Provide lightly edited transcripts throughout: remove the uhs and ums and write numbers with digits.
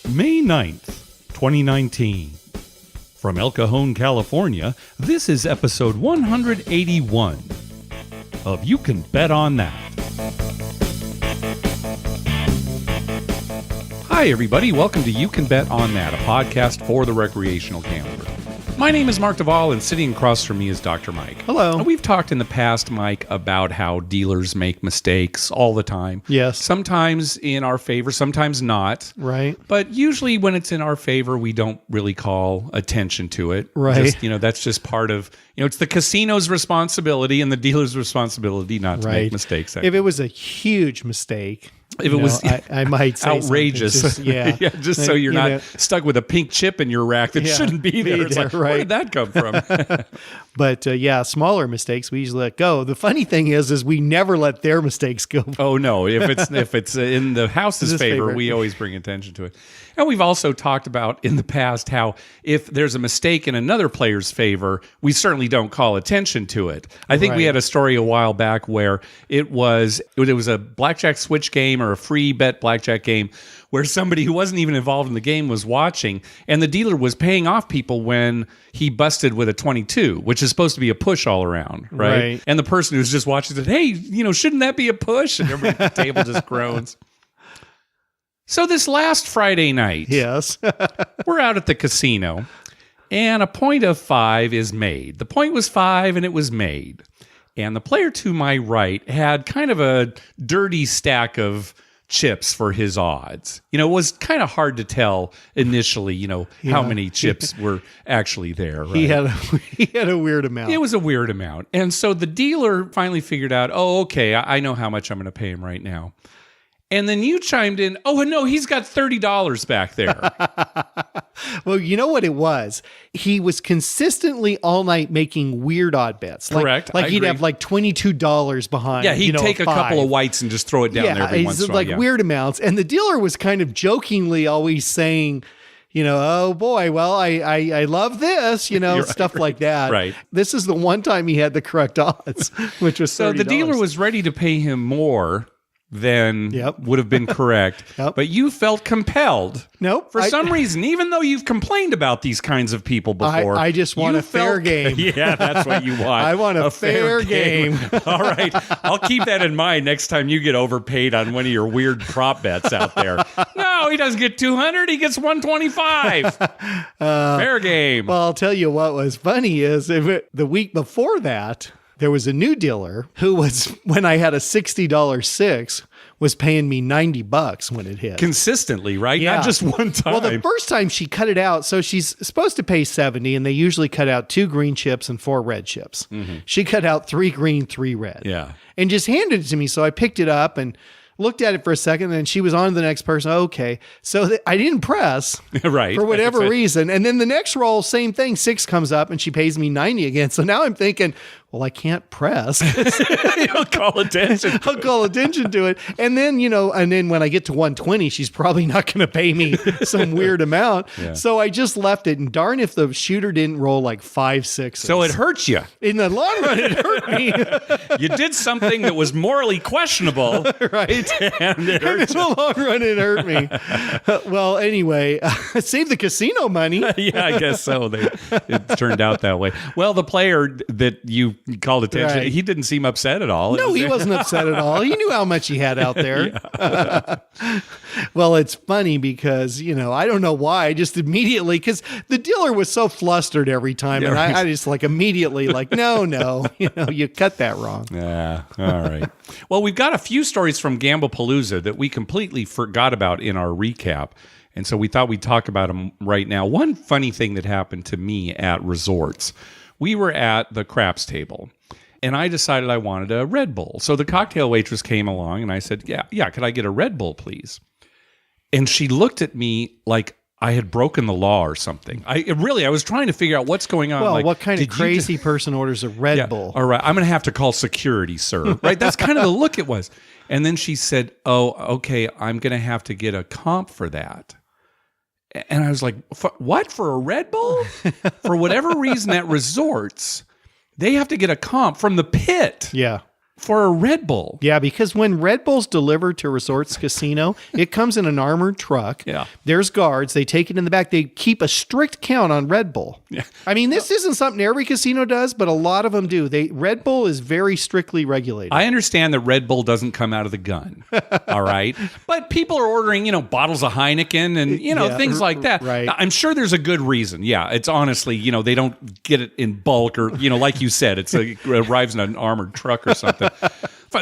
May 9th, 2019. From El Cajon, California, this is episode 181 of You Can Bet on That. Hi, everybody. Welcome to You Can Bet on That, a podcast for the recreational gambler. My name is Mark Duvall, and sitting across from me is Dr. Mike. Hello. We've talked in the past, Mike, about how dealers make mistakes all the time. Yes. Sometimes in our favor, sometimes not. Right. But usually when it's in our favor, we don't really call attention to it. Right. That's just part of, it's the casino's responsibility and the dealer's responsibility not to make mistakes. If it was a huge mistake, if it was I might say outrageous. just, just so you're not stuck with a pink chip in your rack that shouldn't be there. It's like, right. Where did that come from? But smaller mistakes we usually let go. The funny thing is we never let their mistakes go. Oh no! If it's in the house's favor, we always bring attention to it. And we've also talked about in the past how if there's a mistake in another player's favor, we certainly don't call attention to it. I think we had a story a while back where it was a blackjack switch game or a free bet blackjack game where somebody who wasn't even involved in the game was watching, and the dealer was paying off people when he busted with a 22, which is supposed to be a push all around, right? And the person who's just watching said, hey, shouldn't that be a push? And everybody at the table just groans. So this last Friday night, yes, we're out at the casino, and a point of 5 is made. The point was 5, and it was made. And the player to my right had kind of a dirty stack of chips for his odds. It was kind of hard to tell initially, how many chips were actually there. Right? He had a weird amount. It was a weird amount. And so the dealer finally figured out, okay, I know how much I'm going to pay him right now. And then you chimed in, oh, no, he's got $30 back there. Well, you know what it was? He was consistently all night making weird odd bets. Correct. Like he'd have like $22 behind. Yeah, he'd take a couple of whites and just throw it down there every once in a while. Weird amounts. And the dealer was kind of jokingly always saying, oh boy, well, I love this, stuff like that. Right. This is the one time he had the correct odds, which was $30. So the dealer was ready to pay him more than would have been correct. But you felt compelled. Nope. For some reason, even though you've complained about these kinds of people before. I just want a fair game. Yeah, that's what you want. I want a fair game. All right. I'll keep that in mind next time you get overpaid on one of your weird prop bets out there. No, he doesn't get 200. He gets 125. Fair game. Well, I'll tell you what was funny is the week before that, there was a new dealer who was, when I had a $60 six, was paying me $90 when it hit. Consistently, right? Yeah. Not just one time. Well, the first time she cut it out, so she's supposed to pay 70, and they usually cut out 2 green chips and 4 red chips. Mm-hmm. She cut out 3 green, 3 red. Yeah. And just handed it to me, so I picked it up and looked at it for a second, and she was on to the next person. Okay. So I didn't press right. for whatever reason. And then the next roll, same thing, 6 comes up and she pays me 90 again. So now I'm thinking, well, I can't press. I'll call attention. I'll call attention to it. And then, and then when I get to 120, she's probably not going to pay me some weird amount. Yeah. So I just left it. And darn if the shooter didn't roll like 5 6s. So it hurts you. In the long run, it hurt me. You did something that was morally questionable. Right. And it hurt you. In the long run, it hurt me. Well, anyway, save the casino money. Yeah, I guess so. It turned out that way. Well, the player that you called attention, he didn't seem upset at all. No, he wasn't upset at all. He knew how much he had out there. Well, it's funny because, I don't know why, just immediately, because the dealer was so flustered every time. And I just immediately no, you cut that wrong. Yeah, all right. Well, we've got a few stories from Gamblepalooza that we completely forgot about in our recap. And so we thought we'd talk about them right now. One funny thing that happened to me at resorts. We were at the craps table, and I decided I wanted a Red Bull. So the cocktail waitress came along, and I said, yeah, could I get a Red Bull, please? And she looked at me like I had broken the law or something. I was trying to figure out what's going on. Well, what kind of crazy person orders a Red Bull? All right, I'm going to have to call security, sir. Right? That's kind of the look it was. And then she said, oh, okay, I'm going to have to get a comp for that. And I was like, what, for a Red Bull? For whatever reason at resorts, they have to get a comp from the pit. Yeah. for a Red Bull. Yeah, because when Red Bull's delivered to Resorts Casino, it comes in an armored truck. Yeah. There's guards. They take it in the back. They keep a strict count on Red Bull. Yeah. I mean, this isn't something every casino does, but a lot of them do. Red Bull is very strictly regulated. I understand that Red Bull doesn't come out of the gun. All right. But people are ordering, bottles of Heineken and, things like that. Right. I'm sure there's a good reason. Yeah. It's honestly, they don't get it in bulk or, like you said, it arrives in an armored truck or something.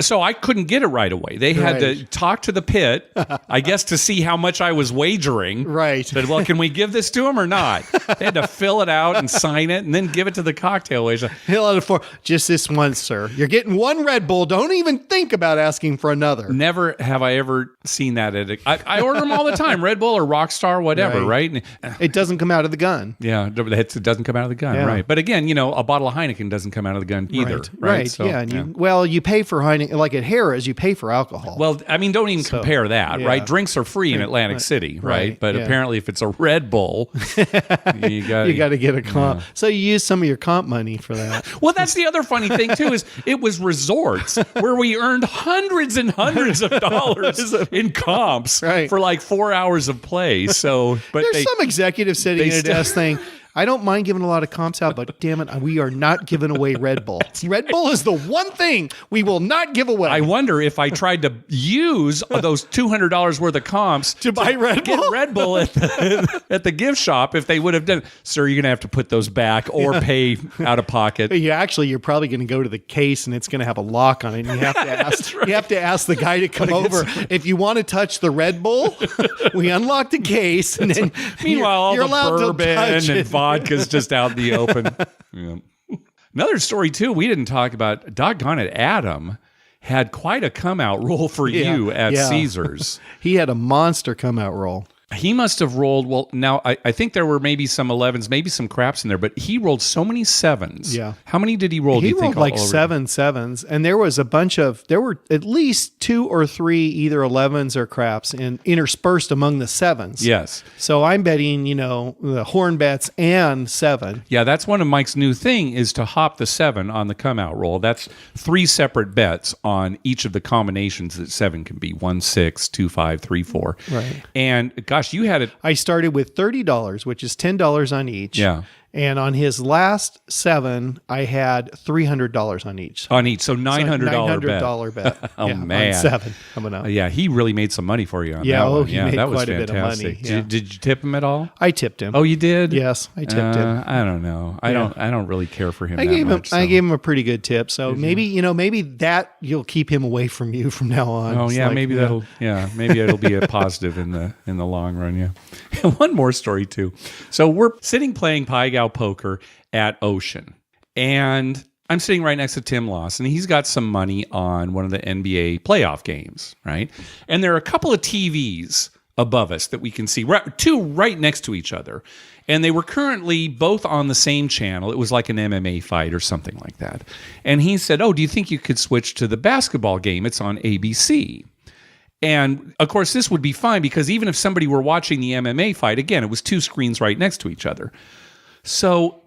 So I couldn't get it right away. They had to talk to the pit, I guess, to see how much I was wagering. Right. Said, well, can we give this to him or not? They had to fill it out and sign it and then give it to the cocktail waiter. Fill out for just this once, sir. You're getting one Red Bull. Don't even think about asking for another. Never have I ever seen that. I order them all the time, Red Bull or Rockstar, whatever, right? It doesn't come out of the gun. Yeah, it doesn't come out of the gun, right? But again, a bottle of Heineken doesn't come out of the gun either, right? So, yeah, and you pay for Heineken, like at Harrah's, you pay for alcohol. Well, I mean, don't even compare that, right? Drinks are free in Atlantic City, right? But apparently, if it's a Red Bull, you got to get a comp. So you use some of your comp money for that. Well, that's the other funny thing too is it was resorts where we earned hundreds and hundreds of dollars in comps for like 4 hours of play. So, but there's some executive sitting at a desk saying, I don't mind giving a lot of comps out, but damn it, we are not giving away Red Bull. Red Bull is the one thing we will not give away. I wonder if I tried to use those $200 worth of comps to buy Red Bull? Get Red Bull at the gift shop, if they would have done, sir, you're going to have to put those back or pay out of pocket. You're probably going to go to the case and it's going to have a lock on it. And you have to ask, you have to ask the guy to come over. If you want to touch the Red Bull, we unlock the case. And then meanwhile, you're all the allowed bourbon and vodka's just out in the open. Yeah. Another story too, we didn't talk about, doggone it, Adam had quite a come out roll for you at Caesars. He had a monster come out roll. He must have rolled, well, now I think there were maybe some 11s, maybe some craps in there, but he rolled so many 7s. Yeah. How many did he roll? He rolled like 7 7s, and there were at least 2 or 3 either 11s or craps and interspersed among the 7s. Yes. So I'm betting, the horn bets and 7. Yeah, that's one of Mike's new thing is to hop the 7 on the come out roll. That's 3 separate bets on each of the combinations that 7 can be. 1, 6, 2, 5, 3, 4. Right. And gosh, you had it. I started with $30, which is $10 on each. Yeah. And on his last 7, I had $300 on each. So $900 bet. Oh, man. On 7 coming up. Yeah, he really made some money for you on that one. He made that was quite a bit of fantastic. money. Yeah. Did you tip him at all? I tipped him. Oh, you did? Yes, I tipped him. I don't know. I don't really care for him. I gave him a pretty good tip. So maybe that you'll keep him away from you from now on. Oh yeah, maybe maybe it'll be a positive in the long run. Yeah. And one more story too. So we're sitting playing Pai Gow poker at Ocean, and I'm sitting right next to Tim Lawson. He's got some money on one of the NBA playoff games, right? And there are a couple of TVs above us that we can see, two right next to each other. And they were currently both on the same channel. It was like an MMA fight or something like that. And he said, do you think you could switch to the basketball game? It's on ABC. And of course, this would be fine because even if somebody were watching the MMA fight, again, it was 2 screens right next to each other. So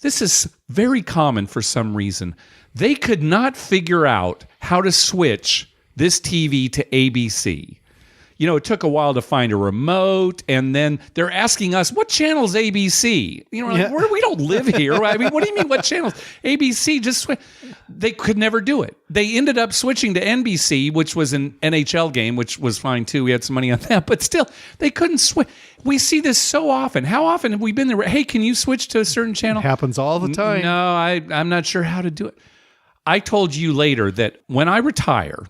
this is very common for some reason. They could not figure out how to switch this TV to ABC. It took a while to find a remote, and then they're asking us, what channel's ABC? Like, we don't live here. I mean, what do you mean, what channels? ABC, just switch. They could never do it. They ended up switching to NBC, which was an NHL game, which was fine too. We had some money on that, but still, they couldn't switch. We see this so often. How often have we been there? Hey, can you switch to a certain channel? It happens all the time. No, I'm not sure how to do it. I told you later that when I retire,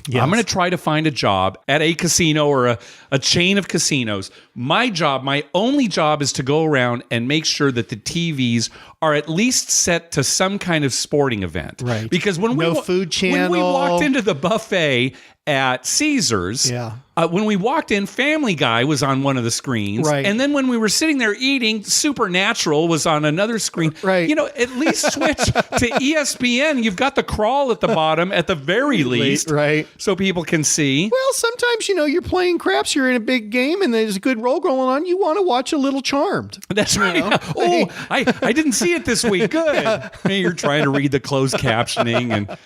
yes, I'm going to try to find a job at a casino or a chain of casinos. My only job is to go around and make sure that the TVs are at least set to some kind of sporting event. Right. Because when Food Channel. When we walked into the buffet at Caesars, when we walked in, Family Guy was on one of the screens. Right. And then when we were sitting there eating, Supernatural was on another screen. Right. At least switch to ESPN. You've got the crawl at the bottom at the very least. Right. So people can see. Well, sometimes, you're playing craps, you're in a big game, and there's a good roll going on. You want to watch a little Charmed. That's right. Yeah. Oh, I didn't see it this week. Good. You're trying to read the closed captioning and...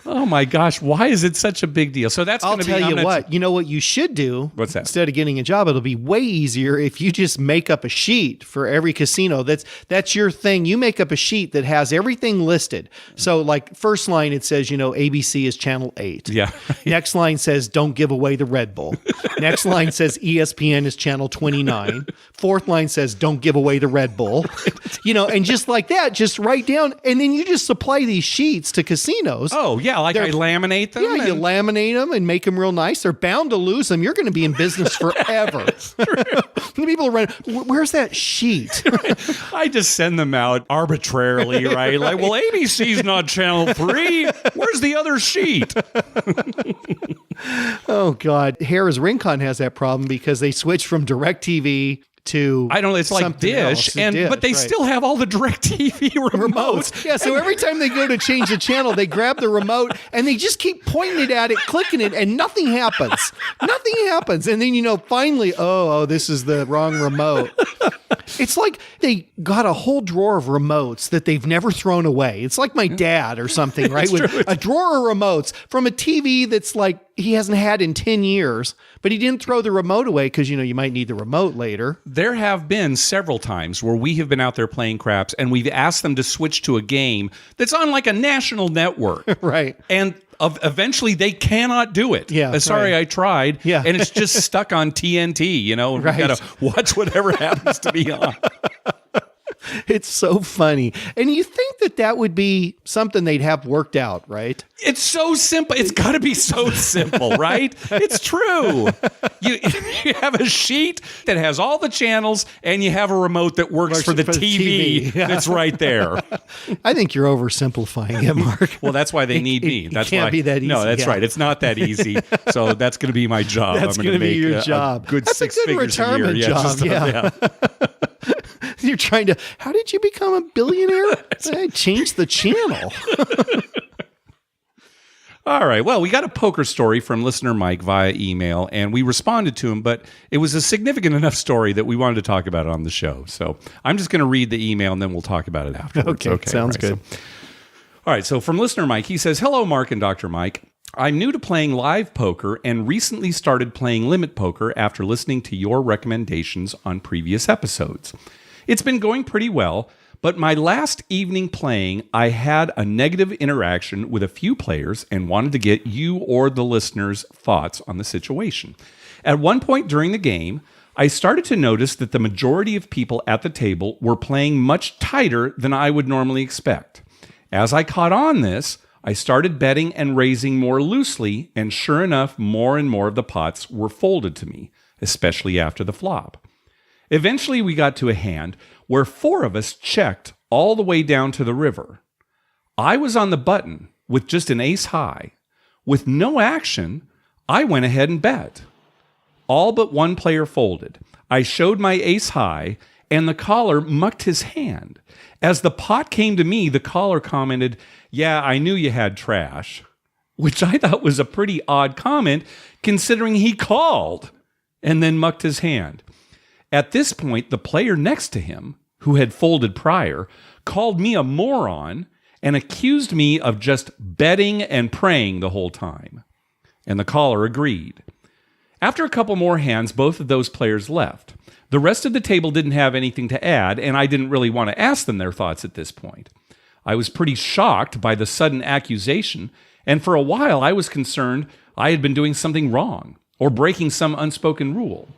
Oh my gosh, why is it such a big deal? So that's I'll going to be. tell you what. You know what you should do? What's that? Instead of getting a job, it'll be way easier if you just make up a sheet for every casino. That's your thing. You make up a sheet that has everything listed. So, like first line, it says ABC is channel 8. Yeah. Next line says don't give away the Red Bull. Next line says ESPN is channel 29. Fourth line says don't give away the Red Bull. And just like that, just write down, and then you just supply these sheets to casinos. Oh yeah, I laminate them. Yeah, you laminate them and make them real nice. They're bound to lose them. You're going to be in business forever. People are running. Where's that sheet? I just send them out arbitrarily, right? Like, well, ABC's not channel 3. Where's the other sheet? Oh God, Harrah's Rincon has that problem because they switch from DirecTV to I don't know. It's like Dish, but they still have all the DirecTV remotes. Yeah, so every time they go to change the channel, they grab the remote and they just keep pointing it at it, clicking it, and nothing happens. Nothing happens, and then finally, oh, this is the wrong remote. It's like they got a whole drawer of remotes that they've never thrown away. It's like my dad or something, right? With a drawer of remotes from a TV that's like he hasn't had in 10 years, but he didn't throw the remote away because, you might need the remote later. There have been several times where we have been out there playing craps and we've asked them to switch to a game that's on like a national network. Right. And eventually they cannot do it. Yeah. Sorry, I tried. Yeah. And it's just stuck on TNT, We've got to watch whatever happens to be on. It's so funny. And you think that would be something they'd have worked out, right? It's so simple. It's got to be so simple, right? It's true. You have a sheet that has all the channels and you have a remote that works for the TV. Yeah. That's right there. I think you're oversimplifying it, Mark. Well, that's why they need me. That's can't be that easy. No, that's right. It's not that easy. So that's going to be my job. That's going to be your job. That's a good retirement job. Yeah. You're trying to, how did you become a billionaire? I changed the channel. All right. Well, we got a poker story from listener Mike via email, and we responded to him, but it was a significant enough story that we wanted to talk about it on the show. So I'm just going to read the email, and then we'll talk about it afterwards. Okay, sounds good. All right. So from listener Mike, he says, "Hello, Mark and Dr. Mike. I'm new to playing live poker and recently started playing limit poker after listening to your recommendations on previous episodes. It's been going pretty well, but my last evening playing, I had a negative interaction with a few players and wanted to get you or the listeners' thoughts on the situation. At one point during the game, I started to notice that the majority of people at the table were playing much tighter than I would normally expect. As I caught on this, I started betting and raising more loosely, and sure enough, more and more of the pots were folded to me, especially after the flop. Eventually, we got to a hand where 4 of us checked all the way down to the river. I was on the button with just an ace high. With no action, I went ahead and bet. All but one player folded. I showed my ace high, and the caller mucked his hand. As the pot came to me, the caller commented, "Yeah, I knew you had trash," which I thought was a pretty odd comment considering he called and then mucked his hand. At this point, the player next to him, who had folded prior, called me a moron and accused me of just betting and praying the whole time. And the caller agreed. After a couple more hands, both of those players left. The rest of the table didn't have anything to add, and I didn't really want to ask them their thoughts at this point. I was pretty shocked by the sudden accusation, and for a while I was concerned I had been doing something wrong or breaking some unspoken rule.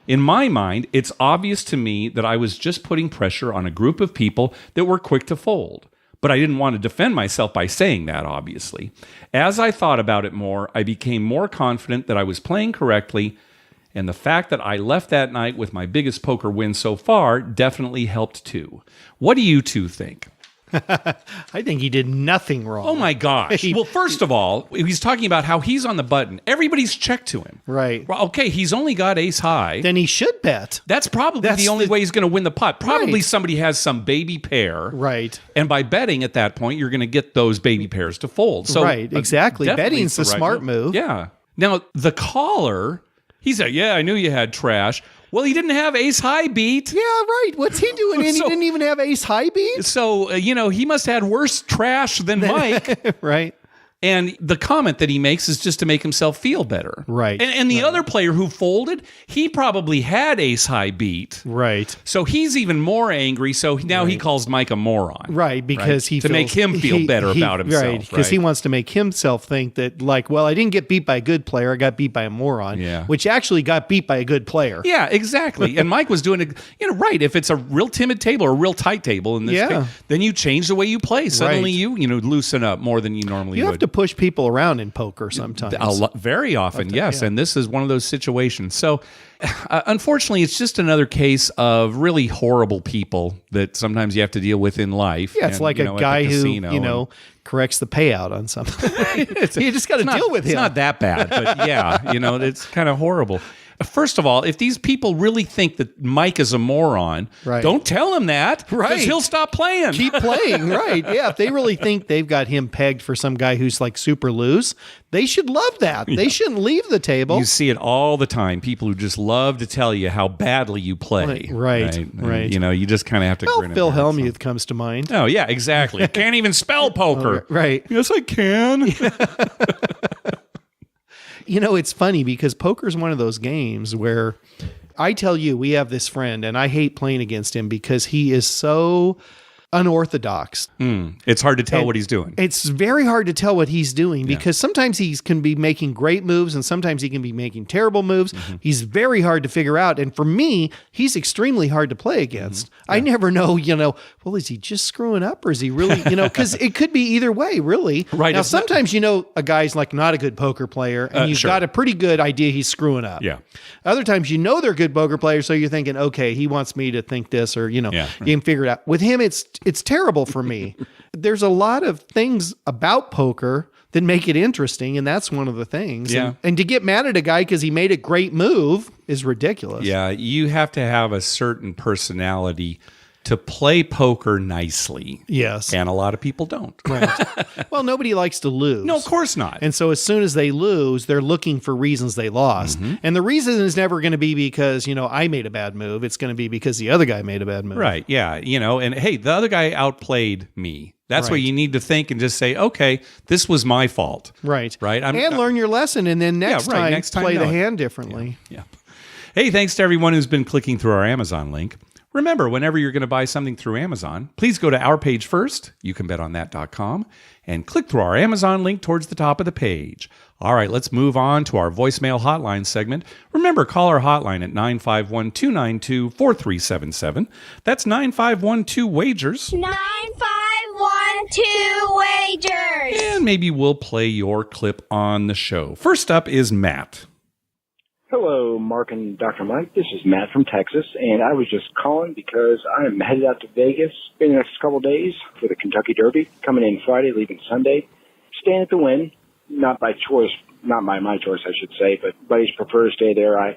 In my mind, it's obvious to me that I was just putting pressure on a group of people that were quick to fold. But I didn't want to defend myself by saying that, obviously. As I thought about it more, I became more confident that I was playing correctly, and the fact that I left that night with my biggest poker win so far definitely helped too. What do you two think? I think he did nothing wrong. Oh my gosh. Well, first of all, he's talking about how he's on the button. Everybody's checked to him. Right. Well, okay, he's only got ace high. Then he should bet. That's probably the only way he's going to win the pot. Probably Right. somebody has some baby pair. Right. And by betting at that point, you're going to get those baby pairs to fold. So, Right, exactly. definitely Betting's it's the right smart move. Yeah. Now, the caller, he said, "Yeah, I knew you had trash." Well, he didn't have ace high beat. Yeah, right. What's he doing? And he didn't even have ace high beat? So, he must have had worse trash than Mike. Right. And the comment that he makes is just to make himself feel better. Right. And the other player who folded, he probably had ace high beat. Right. So he's even more angry. So now he calls Mike a moron. Right, because he to feels, make him feel better about himself. Right, because he wants to make himself think that, like, well, I didn't get beat by a good player, I got beat by a moron. Yeah. Which actually got beat by a good player. Yeah, exactly. And Mike was doing it, right. If it's a real timid table or a real tight table in this case, then you change the way you play. Suddenly you loosen up more than you normally would. You have to push people around in poker sometimes. Very often, yes. And this is one of those situations. So, unfortunately, it's just another case of really horrible people that sometimes you have to deal with in life. Yeah, it's like a guy who, corrects the payout on something. You just got to deal with him. It's not that bad, but yeah, it's kind of horrible. First of all, if these people really think that Mike is a moron, don't tell him that, because he'll stop playing. Keep playing, right. Yeah, if they really think they've got him pegged for some guy who's like super loose, they should love that. They shouldn't leave the table. You see it all the time. People who just love to tell you how badly you play. Right. And, you just kind of have to grin. Phil Hellmuth comes to mind. Oh, yeah, exactly. Can't even spell poker. Right. Yes, I can. It's funny because poker is one of those games where I tell you, we have this friend and I hate playing against him because he is so unorthodox. It's hard to tell what he's doing. It's very hard to tell what he's doing because sometimes he can be making great moves and sometimes he can be making terrible moves. He's very hard to figure out. And for me, he's extremely hard to play against. I never know, well, is he just screwing up or is he really, because it could be either way, really. Right. Now, sometimes, a guy's like not a good poker player and you've got a pretty good idea he's screwing up. Yeah. Other times, they're good poker players. So you're thinking, okay, he wants me to think this or, you can figure it out. With him, it's terrible for me. There's a lot of things about poker that make it interesting, and that's one of the things. Yeah. And to get mad at a guy because he made a great move is ridiculous. Yeah, you have to have a certain personality to play poker nicely. Yes. And a lot of people don't. Right. Well, nobody likes to lose. No, of course not. And so as soon as they lose, they're looking for reasons they lost. And the reason is never going to be because, I made a bad move. It's going to be because the other guy made a bad move. Right. Yeah. And hey, the other guy outplayed me. That's what you need to think and just say, okay, this was my fault. Right. Right. Learn your lesson and then next time play the hand differently. Yeah. Hey, thanks to everyone who's been clicking through our Amazon link. Remember, whenever you're going to buy something through Amazon, please go to our page first, youcanbetonthat.com, and click through our Amazon link towards the top of the page. All right, let's move on to our voicemail hotline segment. Remember, call our hotline at 951-292-4377. That's 9512-WAGERS. 9512-WAGERS. And maybe we'll play your clip on the show. First up is Matt. Hello, Mark and Dr. Mike. This is Matt from Texas, and I was just calling because I am headed out to Vegas in the next couple of days for the Kentucky Derby, coming in Friday, leaving Sunday. Staying at the Wynn, not by choice, not by my choice, I should say, but buddies prefer to stay there. I'm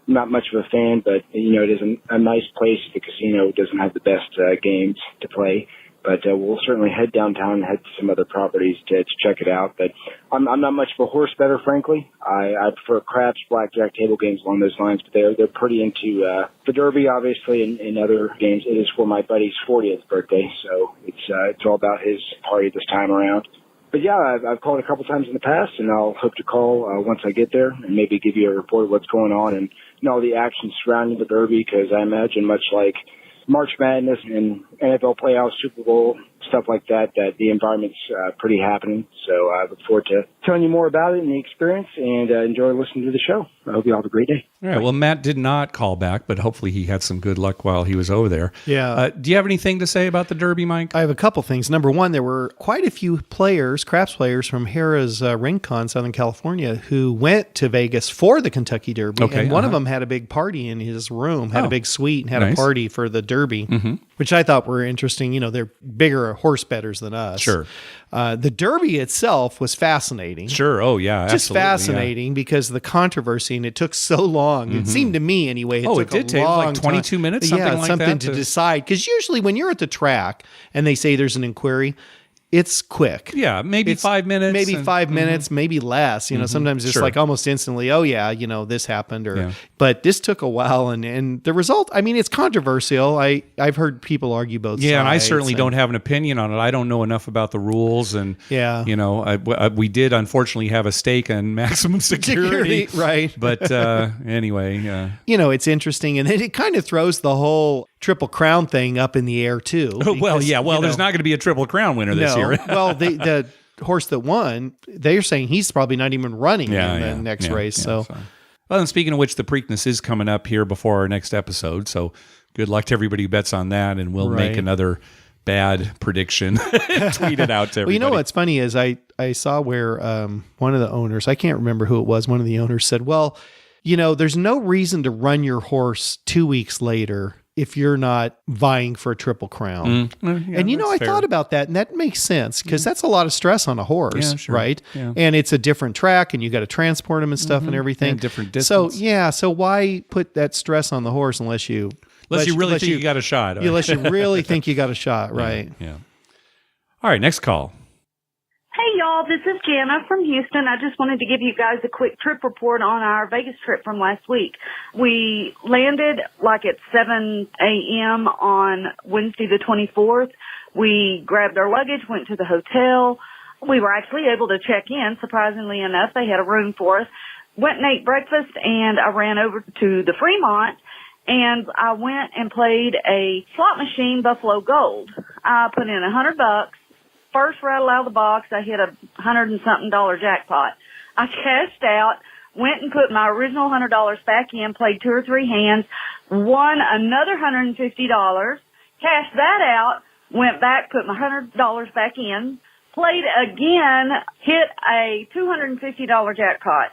not much of a fan, but, it is a nice place. The casino doesn't have the best games to play. But we'll certainly head downtown and head to some other properties to check it out. But I'm not much of a horse bettor, frankly. I prefer craps, blackjack, table games along those lines. But they're pretty into the Derby, obviously, and other games. It is for my buddy's 40th birthday, so it's all about his party this time around. But yeah, I've called a couple times in the past, and I'll hope to call once I get there and maybe give you a report of what's going on and all the action surrounding the Derby, because I imagine much like March Madness and NFL playoffs, Super Bowl, stuff like that the environment's pretty happening. So I look forward to telling you more about it and the experience, and enjoy listening to the show. I hope you all have a great day. All right. Well, Matt did not call back, but hopefully he had some good luck while he was over there. Yeah. Do you have anything to say about the Derby, Mike? I have a couple things. Number one, there were quite a few craps players from Harrah's Rincon, Southern California, who went to Vegas for the Kentucky Derby. Okay, and one of them had a big party in his room, had a big suite, and had a party for the Derby, which I thought were interesting. They're bigger horse bettors than us. Sure. The Derby itself was fascinating. Sure. Oh, yeah. Just absolutely, fascinating because of the controversy, and it took so long. It seemed to me, anyway. It did take like 22 minutes, something like that. To decide. Because usually when you're at the track and they say there's an inquiry, it's quick. Yeah, maybe 5 minutes. Maybe 5 minutes, maybe less. Sometimes it's Sure. like almost instantly, oh yeah, this happened. But this took a while, and the result, I mean, it's controversial. I've heard people argue both sides. Yeah, and I certainly don't have an opinion on it. I don't know enough about the rules, and we did unfortunately have a stake on maximum security, right? But anyway, it's interesting, and it kind of throws the whole Triple Crown thing up in the air too. Because, there's not going to be a Triple Crown winner this year. Well, the horse that won, they're saying he's probably not even running in the next race. So, well, and speaking of which, the Preakness is coming up here before our next episode. So, good luck to everybody who bets on that, and we'll make another bad prediction. Tweet it out to everybody. Well, what's funny is I saw where one of the owners, I can't remember who it was, one of the owners said, well, there's no reason to run your horse 2 weeks later if you're not vying for a Triple Crown. And, I thought about that, and that makes sense because that's a lot of stress on a horse, right? Yeah. And it's a different track, and you got to transport him and stuff and everything. And different distance. So why put that stress on the horse unless you really think you got a shot? Unless you really think you got a shot, right? Yeah. All right, next call. Hey, y'all, this is Jana from Houston. I just wanted to give you guys a quick trip report on our Vegas trip from last week. We landed at 7 a.m. on Wednesday the 24th. We grabbed our luggage, went to the hotel. We were actually able to check in, surprisingly enough. They had a room for us. Went and ate breakfast, and I ran over to the Fremont, and I went and played a slot machine, Buffalo Gold. I put in $100. First rattle out of the box, I hit a $100 and something jackpot. I cashed out, went and put my original $100 back in, played 2 or 3 hands, won another $150, cashed that out, went back, put my $100 back in, played again, hit a $250 jackpot.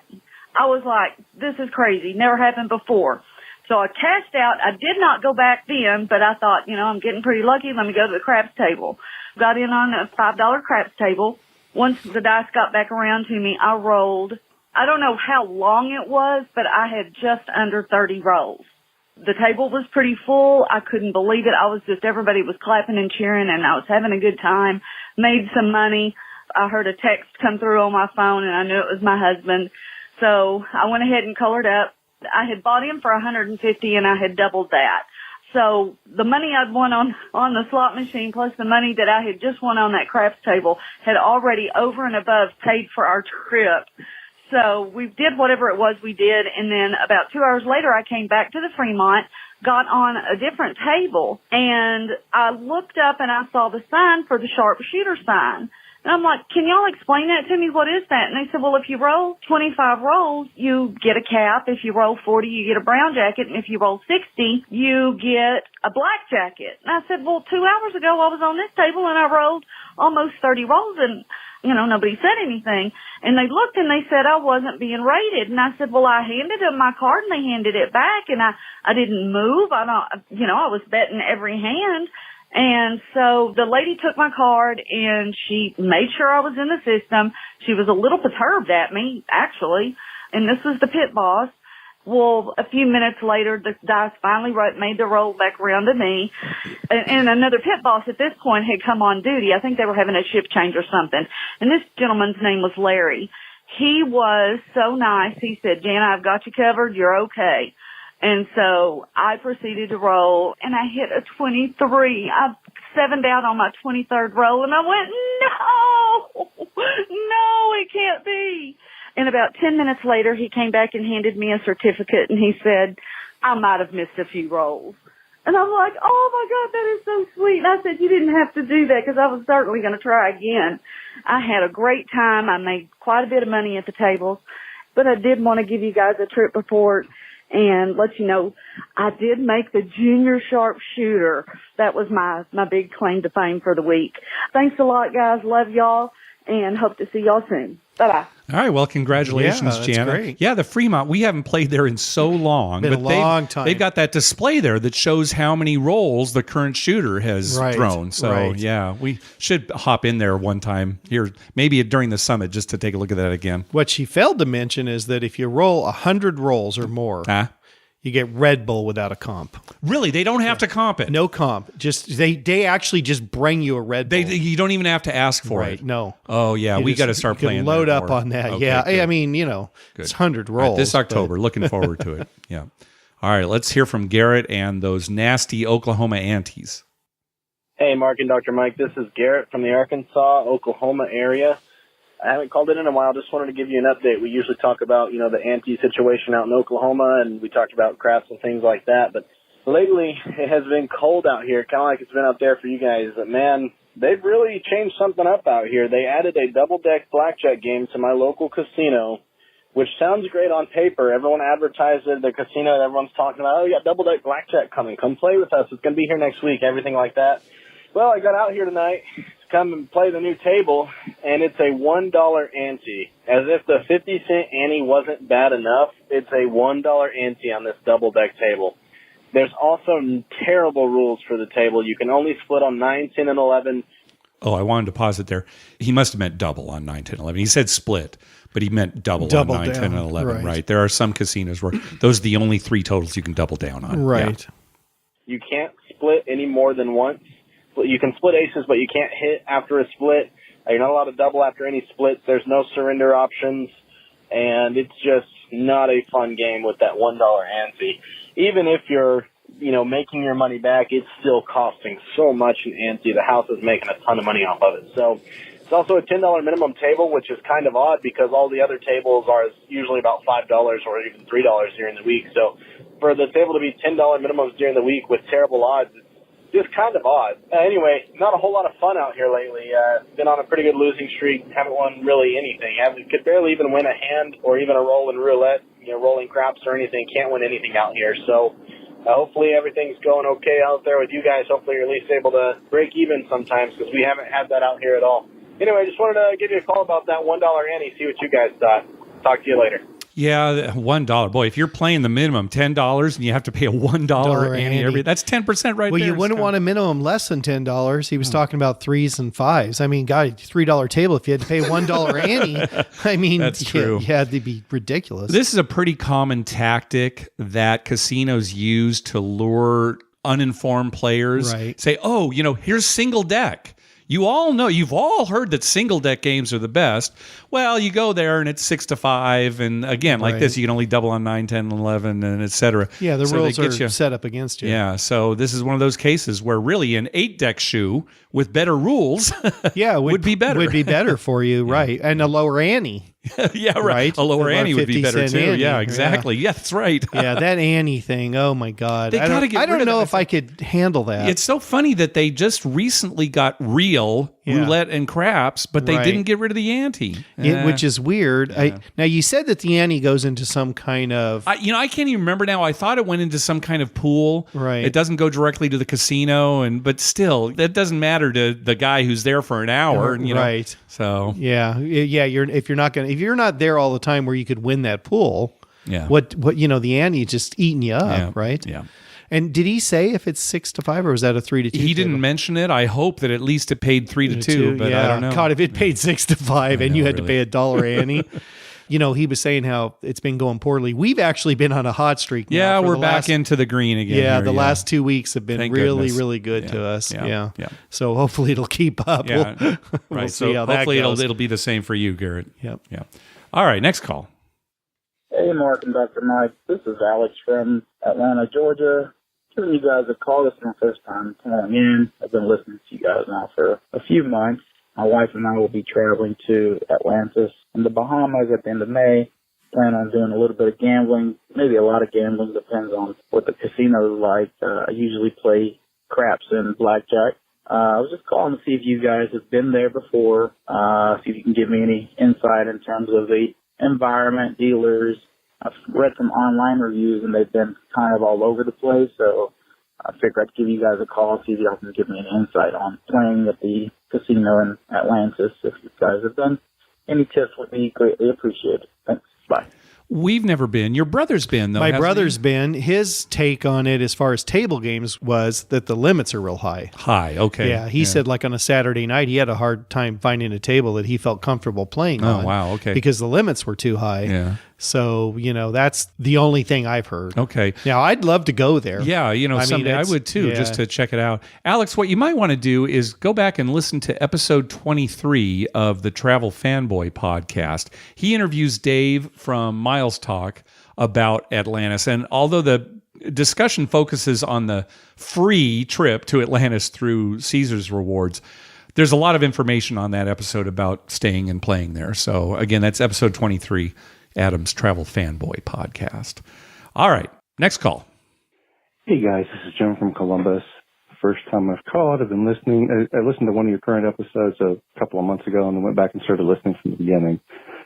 I was like, this is crazy. Never happened before. So I cashed out. I did not go back then, but I thought, I'm getting pretty lucky. Let me go to the craps table. Got in on a $5 craps table. Once the dice got back around to me, I rolled. I don't know how long it was, but I had just under 30 rolls. The table was pretty full. I couldn't believe it. Everybody was clapping and cheering, and I was having a good time. Made some money. I heard a text come through on my phone, and I knew it was my husband. So I went ahead and colored up. I had bought him for $150, and I had doubled that. So the money I'd won on the slot machine plus the money that I had just won on that craps table had already over and above paid for our trip. So we did whatever it was we did, and then about 2 hours later I came back to the Fremont, got on a different table, and I looked up and I saw the sign for the sharpshooter sign. And I'm like, can y'all explain that to me? What is that? And they said, well, if you roll 25 rolls, you get a cap. If you roll 40, you get a brown jacket. And if you roll 60, you get a black jacket. And I said, well, 2 hours ago I was on this table and I rolled almost 30 rolls and, nobody said anything. And they looked and they said I wasn't being rated. And I said, well, I handed them my card and they handed it back and I didn't move. I was betting every hand. And so the lady took my card and she made sure I was in the system. She was a little perturbed at me, actually. And this was the pit boss. Well, a few minutes later, the dice finally made the roll back around to me. And another pit boss at this point had come on duty. I think they were having a shift change or something. And this gentleman's name was Larry. He was so nice. He said, Jana, I've got you covered. You're okay. And so I proceeded to roll, and I hit a 23. I 7'd out on my 23rd roll, and I went, no, it can't be. And about 10 minutes later, he came back and handed me a certificate, and he said, I might have missed a few rolls. And I'm like, oh, my God, that is so sweet. And I said, you didn't have to do that because I was certainly going to try again. I had a great time. I made quite a bit of money at the tables, but I did want to give you guys a trip report and let you know I did make the junior sharpshooter. That was my big claim to fame for the week. Thanks a lot, guys. Love y'all and hope to see y'all soon. Bye-bye. All right. Well, congratulations, that's Jana. great. Yeah, the Fremont, we haven't played there in so long. Been a long time. They've got that display there that shows how many rolls the current shooter has thrown. So, yeah, we should hop in there one time here, maybe during the summit, just to take a look at that again. What she failed to mention is that if you roll 100 rolls or more, You get Red Bull without a comp. Really, they don't have to comp it. No comp. Just they actually just bring you a Red Bull. You don't even have to ask for right? it. No. Oh yeah, we got to start you playing. can load that up more. on that. Okay, yeah. good. I mean, it's 100 rolls This October. Looking forward to it. Yeah. All right, let's hear from Garrett and those nasty Oklahoma Antes. Hey, Mark and Dr. Mike. This is Garrett from the Arkansas, Oklahoma area. I haven't called in a while. Just wanted to give you an update. We usually talk about, the ante situation out in Oklahoma, and we talked about craps and things like that. But lately, it has been cold out here, kind of like it's been out there for you guys. But, man, they've really changed something up out here. They added a double-deck blackjack game to my local casino, which sounds great on paper. Everyone advertised it at the casino, and everyone's talking about, we got double-deck blackjack coming. Come play with us. It's going to be here next week, everything like that. Well, I got out here tonight to come and play the new table, and it's a $1 ante. As if the 50-cent ante wasn't bad enough, it's a $1 ante on this double-deck table. There's also terrible rules for the table. You can only split on 9, 10, and 11. Oh, I wanted to pause it there. He must have meant double on 9, 10, 11. He said split, but he meant double on 9, 10, and 11, right? There are some casinos where those are the only 3 totals you can double down on. Right. Yeah. You can't split any more than once. You can split aces, but you can't hit after a split. You're not allowed to double after any splits. There's no surrender options, and it's just not a fun game with that $1 ante. Even if you're, making your money back, it's still costing so much in ante. The house is making a ton of money off of it. So it's also a $10 minimum table, which is kind of odd because all the other tables are usually about $5 or even $3 during the week. So for the table to be $10 minimums during the week with terrible odds, just kind of odd. Anyway, not a whole lot of fun out here lately. Been on a pretty good losing streak. Haven't won really anything. Could barely even win a hand or even a roll in roulette, rolling craps or anything. Can't win anything out here. So hopefully everything's going okay out there with you guys. Hopefully you're at least able to break even sometimes because we haven't had that out here at all. Anyway, just wanted to give you a call about that $1 ante, see what you guys thought. Talk to you later. Yeah, $1. Boy, if you're playing the minimum $10 and you have to pay a $1 ante, that's 10% right well, there. You wouldn't want a minimum less than $10. He was talking about 3s and 5s. I mean, God, $3 table. If you had to pay $1 ante, I mean, that's true. Yeah, it'd be ridiculous. This is a pretty common tactic that casinos use to lure uninformed players. Right. Say, oh, here's single deck. You've all heard that single deck games are the best. Well, you go there and it's 6 to 5. And again, like this, you can only double on 9, 10, 11, and et cetera. Yeah, the so rules are set up against you. Yeah, so this is one of those cases where really an 8-deck shoe with better rules would be better. Would be better for you, right. And a lower ante. Yeah, right. A lower ante would be better too. Ante. Yeah, exactly. Yeah, that's right. Yeah, that ante thing. Oh my God. They gotta get I don't rid of know that. if I could handle that. It's so funny that they just recently got real roulette and craps, but they didn't get rid of the ante. Which is weird. Yeah. Now, you said that the ante goes into some kind of... I can't even remember now. I thought it went into some kind of pool. Right. It doesn't go directly to the casino, but still, that doesn't matter to the guy who's there for an hour. Right. So yeah. If you're not there all the time where you could win that pool. Yeah. What the ante is just eating you up, right? Yeah. And did he say if it's 6 to 5 or was that a 3 to 2? He didn't mention it. I hope that at least it paid 3 to 2, but I don't know. God, if it paid 6 to 5 and you had to pay $1 ante. He was saying how it's been going poorly. We've actually been on a hot streak now. Yeah, we're back into the green again. Yeah, here, the last 2 weeks have been Thank really, goodness. really good to us. Yeah. Yeah. So hopefully it'll keep up. Yeah. We'll Right. see how that hopefully goes. it'll be the same for you, Garrett. Yep. Yeah. All right, next call. Hey, Mark and Dr. Mike. This is Alex from Atlanta, Georgia. Giving you guys a call. This is my first time calling in. I've been listening to you guys now for a few months. My wife and I will be traveling to Atlantis and the Bahamas at the end of May. Plan on doing a little bit of gambling, maybe a lot of gambling, depends on what the casino is like. I usually play craps and blackjack. I was just calling to see if you guys have been there before, see if you can give me any insight in terms of the environment, dealers. I've read some online reviews and they've been kind of all over the place, so I figured I'd give you guys a call, see if y'all can give me an insight on playing at the casino in Atlantis. If you guys have done any tips would be greatly appreciated. Thanks. Bye. We've never been. Your brother's been, though. My hasn't brother's he? been. His take on it as far as table games was that the limits are real high. High, okay. Yeah, he said like on a Saturday night, he had a hard time finding a table that he felt comfortable playing on. Oh, wow, okay. Because the limits were too high. Yeah. So, that's the only thing I've heard. Okay. Now, I'd love to go there. Yeah, someday I would too, just to check it out. Alex, what you might want to do is go back and listen to episode 23 of the Travel Fanboy podcast. He interviews Dave from Miles Talk about Atlantis. And although the discussion focuses on the free trip to Atlantis through Caesars Rewards, there's a lot of information on that episode about staying and playing there. So again, that's episode 23, Adam's Travel Fanboy podcast. All right, next call. Hey guys, this is Jim from Columbus. First time I've called. I've been listening. I listened to one of your current episodes a couple of months ago and then went back and started listening from the beginning.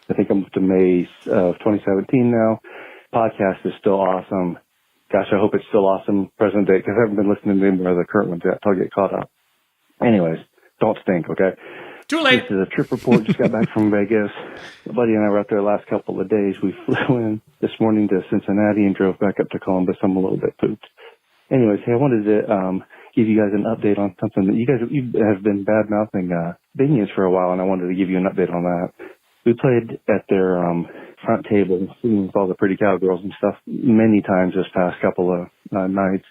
I think I'm up to May of 2017 now. Podcast is still awesome. Gosh, I hope it's still awesome present day because I haven't been listening to any more of the current ones yet until I get caught up. Anyways, don't stink, okay? Too late. This is a trip report. Just got back from Vegas. My buddy and I were out there the last couple of days. We flew in this morning to Cincinnati and drove back up to Columbus. I'm a little bit pooped. Anyways, hey, I wanted to give you guys an update on something that you have been bad-mouthing Binions for a while, and I wanted to give you an update on that. We played at their front table with all the pretty cowgirls and stuff many times this past couple of nights.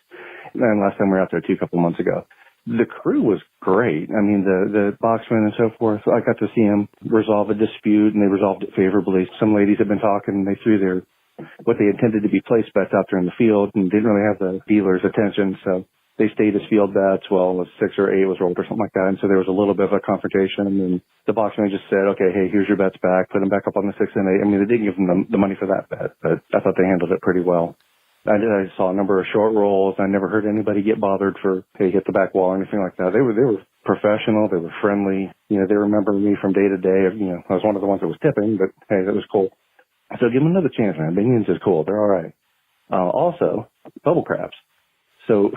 And last time we were out there a couple months ago. The crew was great. I mean, the boxmen and so forth, I got to see them resolve a dispute, and they resolved it favorably. Some ladies had been talking, and they threw what they intended to be place bets out there in the field and didn't really have the dealer's attention, so they stayed as field bets while 6 or 8 was rolled or something like that. And so there was a little bit of a confrontation, and the boxman just said, okay, hey, here's your bets back, put them back up on the 6 and 8. I mean, they didn't give them the money for that bet, but I thought they handled it pretty well. I saw a number of short rolls. I never heard anybody get bothered for, hey, hit the back wall or anything like that. They were professional. They were friendly. They remember me from day to day. I was one of the ones that was tipping, but hey, that was cool. So give them another chance, man. Binions is cool. They're all right. Also, bubble craps. So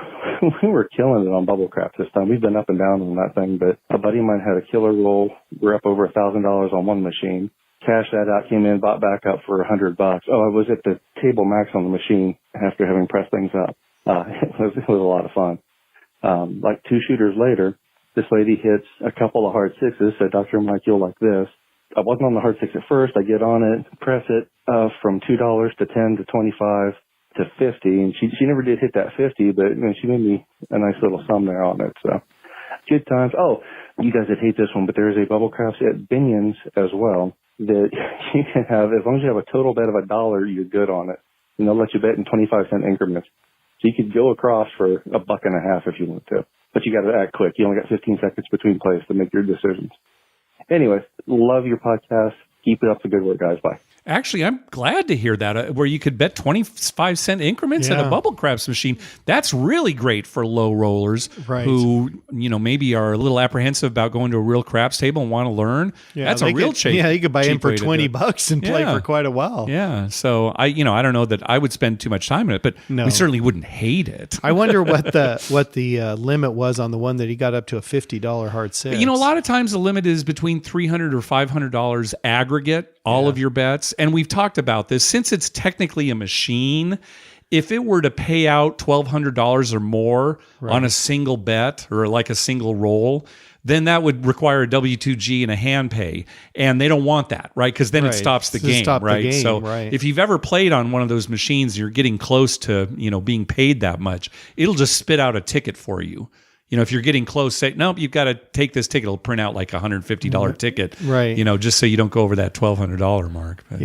we were killing it on bubble craps this time. We've been up and down on that thing, but a buddy of mine had a killer roll. We're up over $1,000 on one machine. Cashed that out, came in, bought back up for $100. Oh, I was at the table max on the machine after having pressed things up. It was a lot of fun. Like 2 shooters later, this lady hits a couple of hard sixes, said, Dr. Mike, you'll like this. I wasn't on the hard six at first. I get on it, press it from $2 to 10 to 25 to 50, and she never did hit that 50, but she made me a nice little sum there on it. So good times. Oh, you guys would hate this one, but there is a bubble craps at Binions as well that you can have, as long as you have a total bet of $1, you're good on it. And they'll let you bet in 25-cent increments. So you could go across for $1.50 if you want to, but you got to act quick. You only got 15 seconds between plays to make your decisions. Anyways, love your podcast. Keep it up the good work, guys. Bye. Actually, I'm glad to hear that, where you could bet 25-cent increments at a bubble craps machine. That's really great for low rollers who, maybe are a little apprehensive about going to a real craps table and want to learn. Yeah, that's a real cheap. Yeah, you could buy in for $20 and play for quite a while. Yeah, so I don't know that I would spend too much time in it, but we certainly wouldn't hate it. I wonder what the limit was on the one that he got up to a $50 hard six. A lot of times the limit is between $300 or $500 aggregate, all of your bets. And we've talked about this. Since it's technically a machine, if it were to pay out $1,200 or more on a single bet or like a single roll, then that would require a W2G and a hand pay. And they don't want that, right? Because then it stops the game, right? So if you've ever played on one of those machines, you're getting close to, being paid that much, it'll just spit out a ticket for you. If you're getting close, say, nope, you've got to take this ticket. It'll print out like a $150 ticket, right? Just so you don't go over that $1,200 mark. But,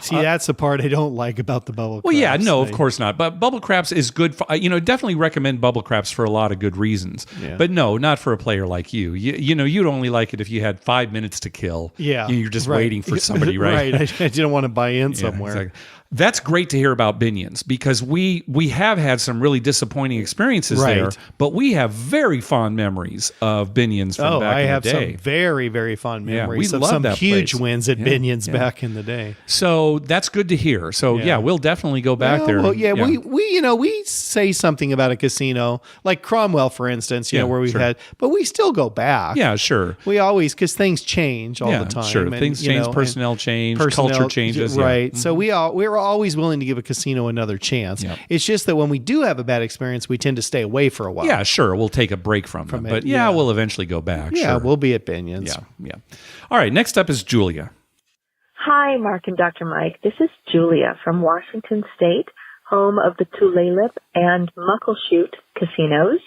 see, that's the part I don't like about the bubble craps. Well, yeah, no, of course not. But bubble craps is good for, definitely recommend bubble craps for a lot of good reasons. Yeah. But no, not for a player like you. You'd only like it if you had 5 minutes to kill. Yeah. You're just waiting for somebody, right? Right. I didn't want to buy in somewhere. Exactly. That's great to hear about Binions because we have had some really disappointing experiences there, but we have very fond memories of Binions from back in the day. I have some very, very fond memories of some that huge place. Wins at Binions back in the day. So that's good to hear. So we'll definitely go back there. Well, we say something about a casino like Cromwell, for instance, where we've had, but we still go back. Yeah, sure. We always, because things change all the time. Sure, things change, personnel change, culture changes. Right. So we're always willing to give a casino another chance. Yep. It's just that when we do have a bad experience, we tend to stay away for a while. Yeah, sure. We'll take a break from them. But we'll eventually go back. Yeah, sure. We'll be at Binions. Yeah. All right. Next up is Julia. Hi, Mark and Dr. Mike. This is Julia from Washington State, home of the Tulalip and Muckleshoot casinos.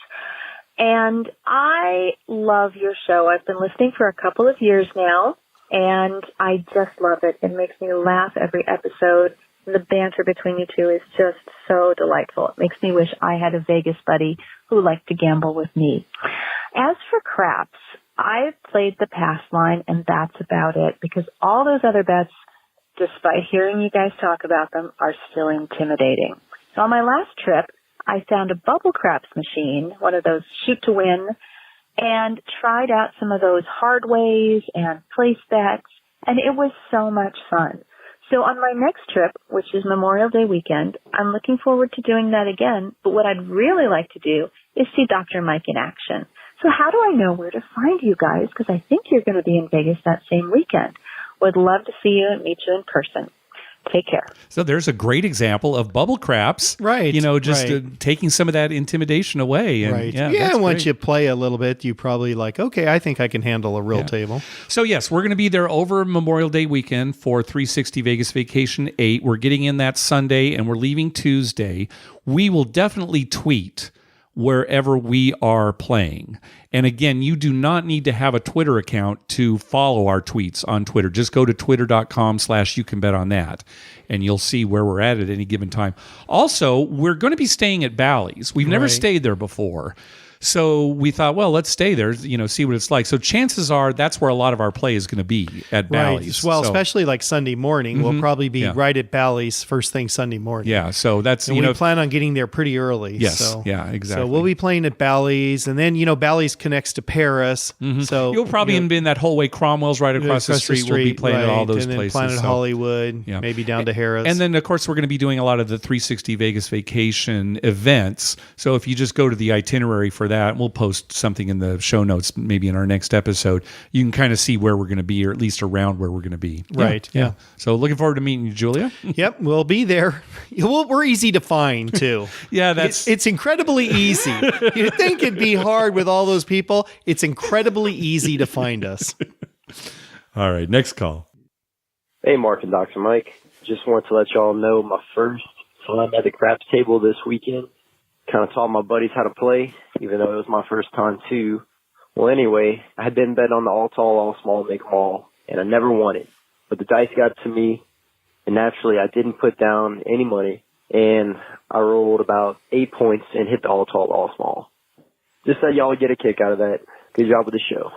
And I love your show. I've been listening for a couple of years now, and I just love it. It makes me laugh every episode. The banter between you two is just so delightful. It makes me wish I had a Vegas buddy who liked to gamble with me. As for craps, I've played the pass line, and that's about it, because all those other bets, despite hearing you guys talk about them, are still intimidating. So on my last trip, I found a bubble craps machine, one of those shoot to win, and tried out some of those hard ways and place bets, and it was so much fun. So on my next trip, which is Memorial Day weekend, I'm looking forward to doing that again, but what I'd really like to do is see Dr. Mike in action. So how do I know where to find you guys? Because I think you're going to be in Vegas that same weekend. Would love to see you and meet you in person. Take care. So there's a great example of bubble craps. Right. Just taking some of that intimidation away. And, right. Yeah, once you play a little bit, you probably like, okay, I think I can handle a real table. So yes, we're going to be there over Memorial Day weekend for 360 Vegas Vacation 8. We're getting in that Sunday and we're leaving Tuesday. We will definitely tweet wherever we are playing. And again, you do not need to have a Twitter account to follow our tweets on Twitter. Just go to twitter.com/youcanbetonThat, and you'll see where we're at any given time. Also, we're going to be staying at Bally's. We've never stayed there before. So we thought, well, let's stay there, see what it's like. So chances are that's where a lot of our play is going to be at Bally's. Well, especially like Sunday morning, we'll probably be right at Bally's first thing Sunday morning. Yeah, so that's, and we plan on getting there pretty early. Yes, so. yeah, exactly. So we'll be playing at Bally's, and then, Bally's connects to Paris. So you'll probably be in that whole way. Cromwell's right across the street. We'll be playing at all those and then places. Planet Hollywood, maybe down to Harrah's. And then, of course, we're going to be doing a lot of the 360 Vegas Vacation events. So if you just go to the itinerary for that, we'll post something in the show notes, maybe in our next episode, you can kind of see where we're going to be, or at least around where we're going to be. Right. Yeah. So looking forward to meeting you, Julia. Yep. We'll be there. We're easy to find too. It's incredibly easy. You'd think it'd be hard with all those people. It's incredibly easy to find us. All right. Next call. Hey, Mark and Dr. Mike. Just want to let y'all know my first fun at the craps table this weekend. Kind of taught my buddies how to play, even though it was my first time too. Well, anyway, I had been betting on the all tall, all small, make 'em all, and I never won it. But the dice got to me, and naturally I didn't put down any money, and I rolled about 8 points and hit the all tall, all small. Just that y'all would get a kick out of that. Good job with the show.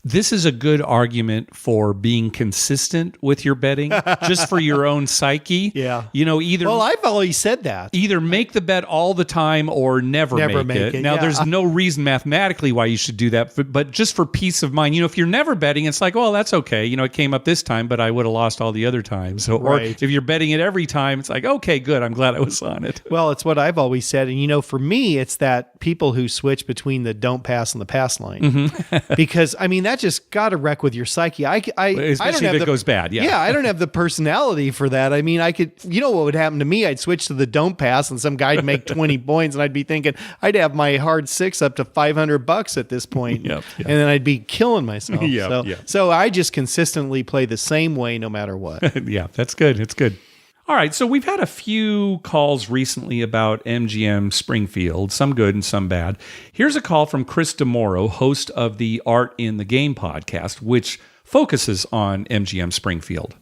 This is a good argument for being consistent with your betting, just for your own psyche. Yeah. Either. Well, I've always said that. Either make the bet all the time or never make it. Now, there's no reason mathematically why you should do that, but just for peace of mind. If you're never betting, it's like, well, that's okay. It came up this time, but I would have lost all the other times. So, Or if you're betting it every time, it's like, okay, good. I'm glad I was on it. Well, it's what I've always said. And, for me, it's that people who switch between the don't pass and the pass line. Because, that just got to wreck with your psyche. Especially I don't have if it goes bad. Yeah. I don't have the personality for that. I could, what would happen to me? I'd switch to the don't pass and some guy'd make 20 points and I'd be thinking I'd have my hard six up to $500 at this point. Yep. And then I'd be killing myself. Yep. So I just consistently play the same way no matter what. Yeah, that's good. It's good. All right, so we've had a few calls recently about MGM Springfield, some good and some bad. Here's a call from Chris DeMoro, host of the Art in the Game podcast, which focuses on MGM Springfield.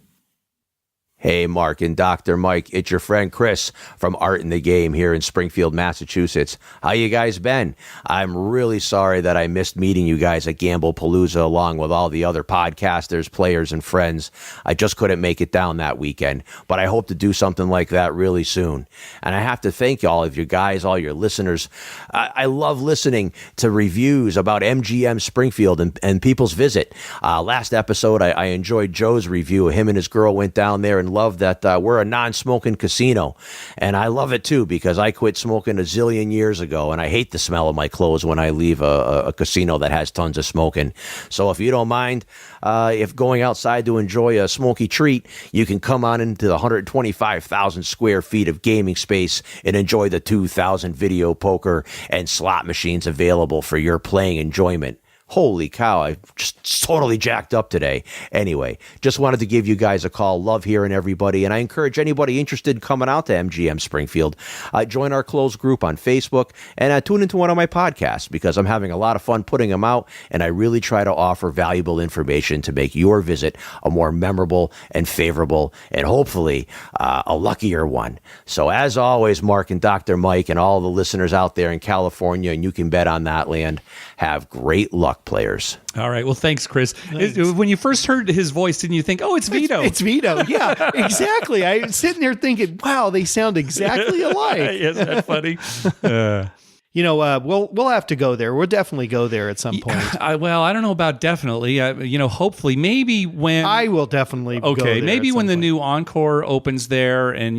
Hey, Mark and Dr. Mike, it's your friend Chris from Art in the Game here in Springfield, Massachusetts. How you guys been? I'm really sorry that I missed meeting you guys at Gamblepalooza along with all the other podcasters, players, and friends. I just couldn't make it down that weekend, but I hope to do something like that really soon. And I have to thank all of you guys, all your listeners. I love listening to reviews about MGM Springfield and people's visit. Last episode, I enjoyed Joe's review. Him and his girl went down there and love that we're a non-smoking casino. And I love it too, because I quit smoking a zillion years ago, and I hate the smell of my clothes when I leave a casino that has tons of smoking. So if you don't mind, if going outside to enjoy a smoky treat, you can come on into the 125,000 square feet of gaming space and enjoy the 2,000 video poker and slot machines available for your playing enjoyment. Holy cow, I just totally jacked up today. Anyway, just wanted to give you guys a call. Love hearing everybody, and I encourage anybody interested in coming out to MGM Springfield, join our closed group on Facebook, and tune into one of my podcasts, because I'm having a lot of fun putting them out, and I really try to offer valuable information to make your visit a more memorable and favorable, and hopefully a luckier one. So as always, Mark and Dr. Mike and all the listeners out there in California, and you can bet on that land, have great luck, players. All right. Well, thanks, Chris. When you first heard his voice, didn't you think, oh, it's Vito? It's Vito. Yeah, exactly. I was sitting there thinking, wow, they sound exactly alike. Isn't that funny? We'll have to go there. We'll definitely go there at some point. I don't know about definitely. Hopefully, maybe when I will definitely. Okay, go there maybe when the point. new Encore opens there, and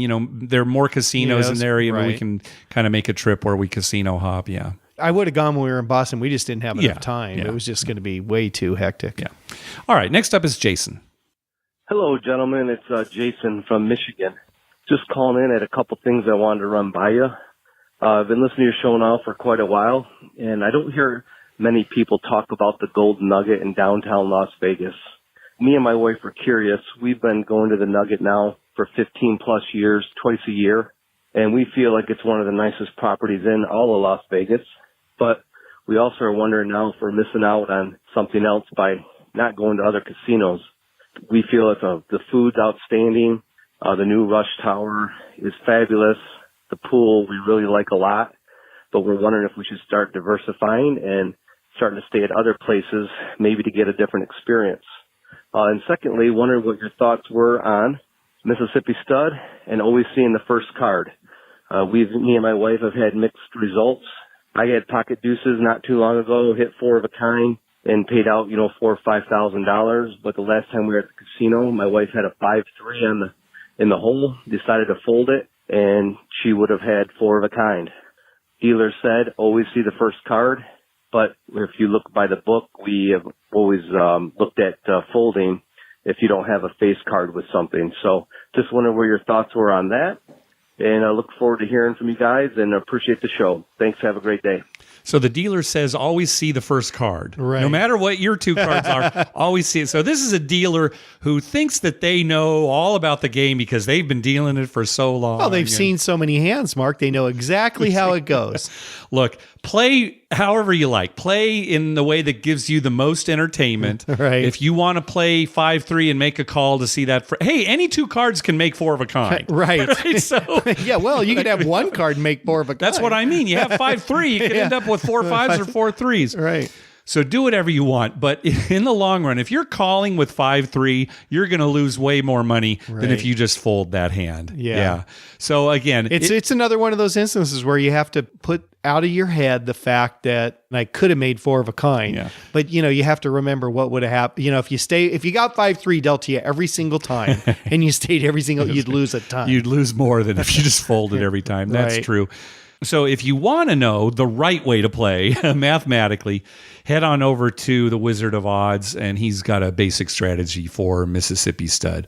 there are more casinos in the area, right. we can kind of make a trip where we casino hop. Yeah. I would have gone when we were in Boston. We just didn't have enough time. Yeah. It was just going to be way too hectic. Yeah. All right. Next up is Jason. Hello, gentlemen. It's Jason from Michigan. Just calling in at a couple things I wanted to run by you. I've been listening to your show now for quite a while, and I don't hear many people talk about the Golden Nugget in downtown Las Vegas. Me and my wife are curious. We've been going to the Nugget now for 15 plus years, twice a year, and we feel like it's one of the nicest properties in all of Las Vegas. But we also are wondering now if we're missing out on something else by not going to other casinos. We feel that the food's outstanding. The new Rush Tower is fabulous. The pool we really like a lot. But we're wondering if we should start diversifying and starting to stay at other places, maybe to get a different experience. And secondly, wondering what your thoughts were on Mississippi Stud and always seeing the first card. Me and my wife have had mixed results. I had pocket deuces not too long ago, hit 4 of a kind, and paid out, $4,000 or $5,000. But the last time we were at the casino, my wife had a 5-3 in the hole, decided to fold it, and she would have had 4 of a kind. Dealer said, always see the first card. But if you look by the book, we have always looked at folding if you don't have a face card with something. So just wondering where your thoughts were on that. And I look forward to hearing from you guys and appreciate the show. Thanks. Have a great day. So the dealer says always see the first card. Right. No matter what your 2 cards are, always see it. So this is a dealer who thinks that they know all about the game because they've been dealing it for so long. Well, they've seen so many hands, Mark. They know exactly how it goes. Look, play however you like. Play in the way that gives you the most entertainment. Right. If you want to play 5-3 and make a call to see that, hey, any 2 cards can make 4 of a kind. Right. So yeah, well, you could have 1 card and make 4 of a kind. that's what I mean. You have 5-3, you can end up with 4 5s or 4 3s. Right. So do whatever you want, but in the long run, if you're calling with 5-3, you're going to lose way more money than if you just fold that hand. Yeah. So again, it's another one of those instances where you have to put out of your head the fact that I could have made 4 of a kind. Yeah. But you have to remember what would have happened. If you got 5-3 dealt to you every single time and you stayed every single, you'd lose a ton. You'd lose more than if you just folded every time. That's Right. true. So if you want to know the right way to play mathematically, head on over to the Wizard of Odds, and he's got a basic strategy for Mississippi Stud.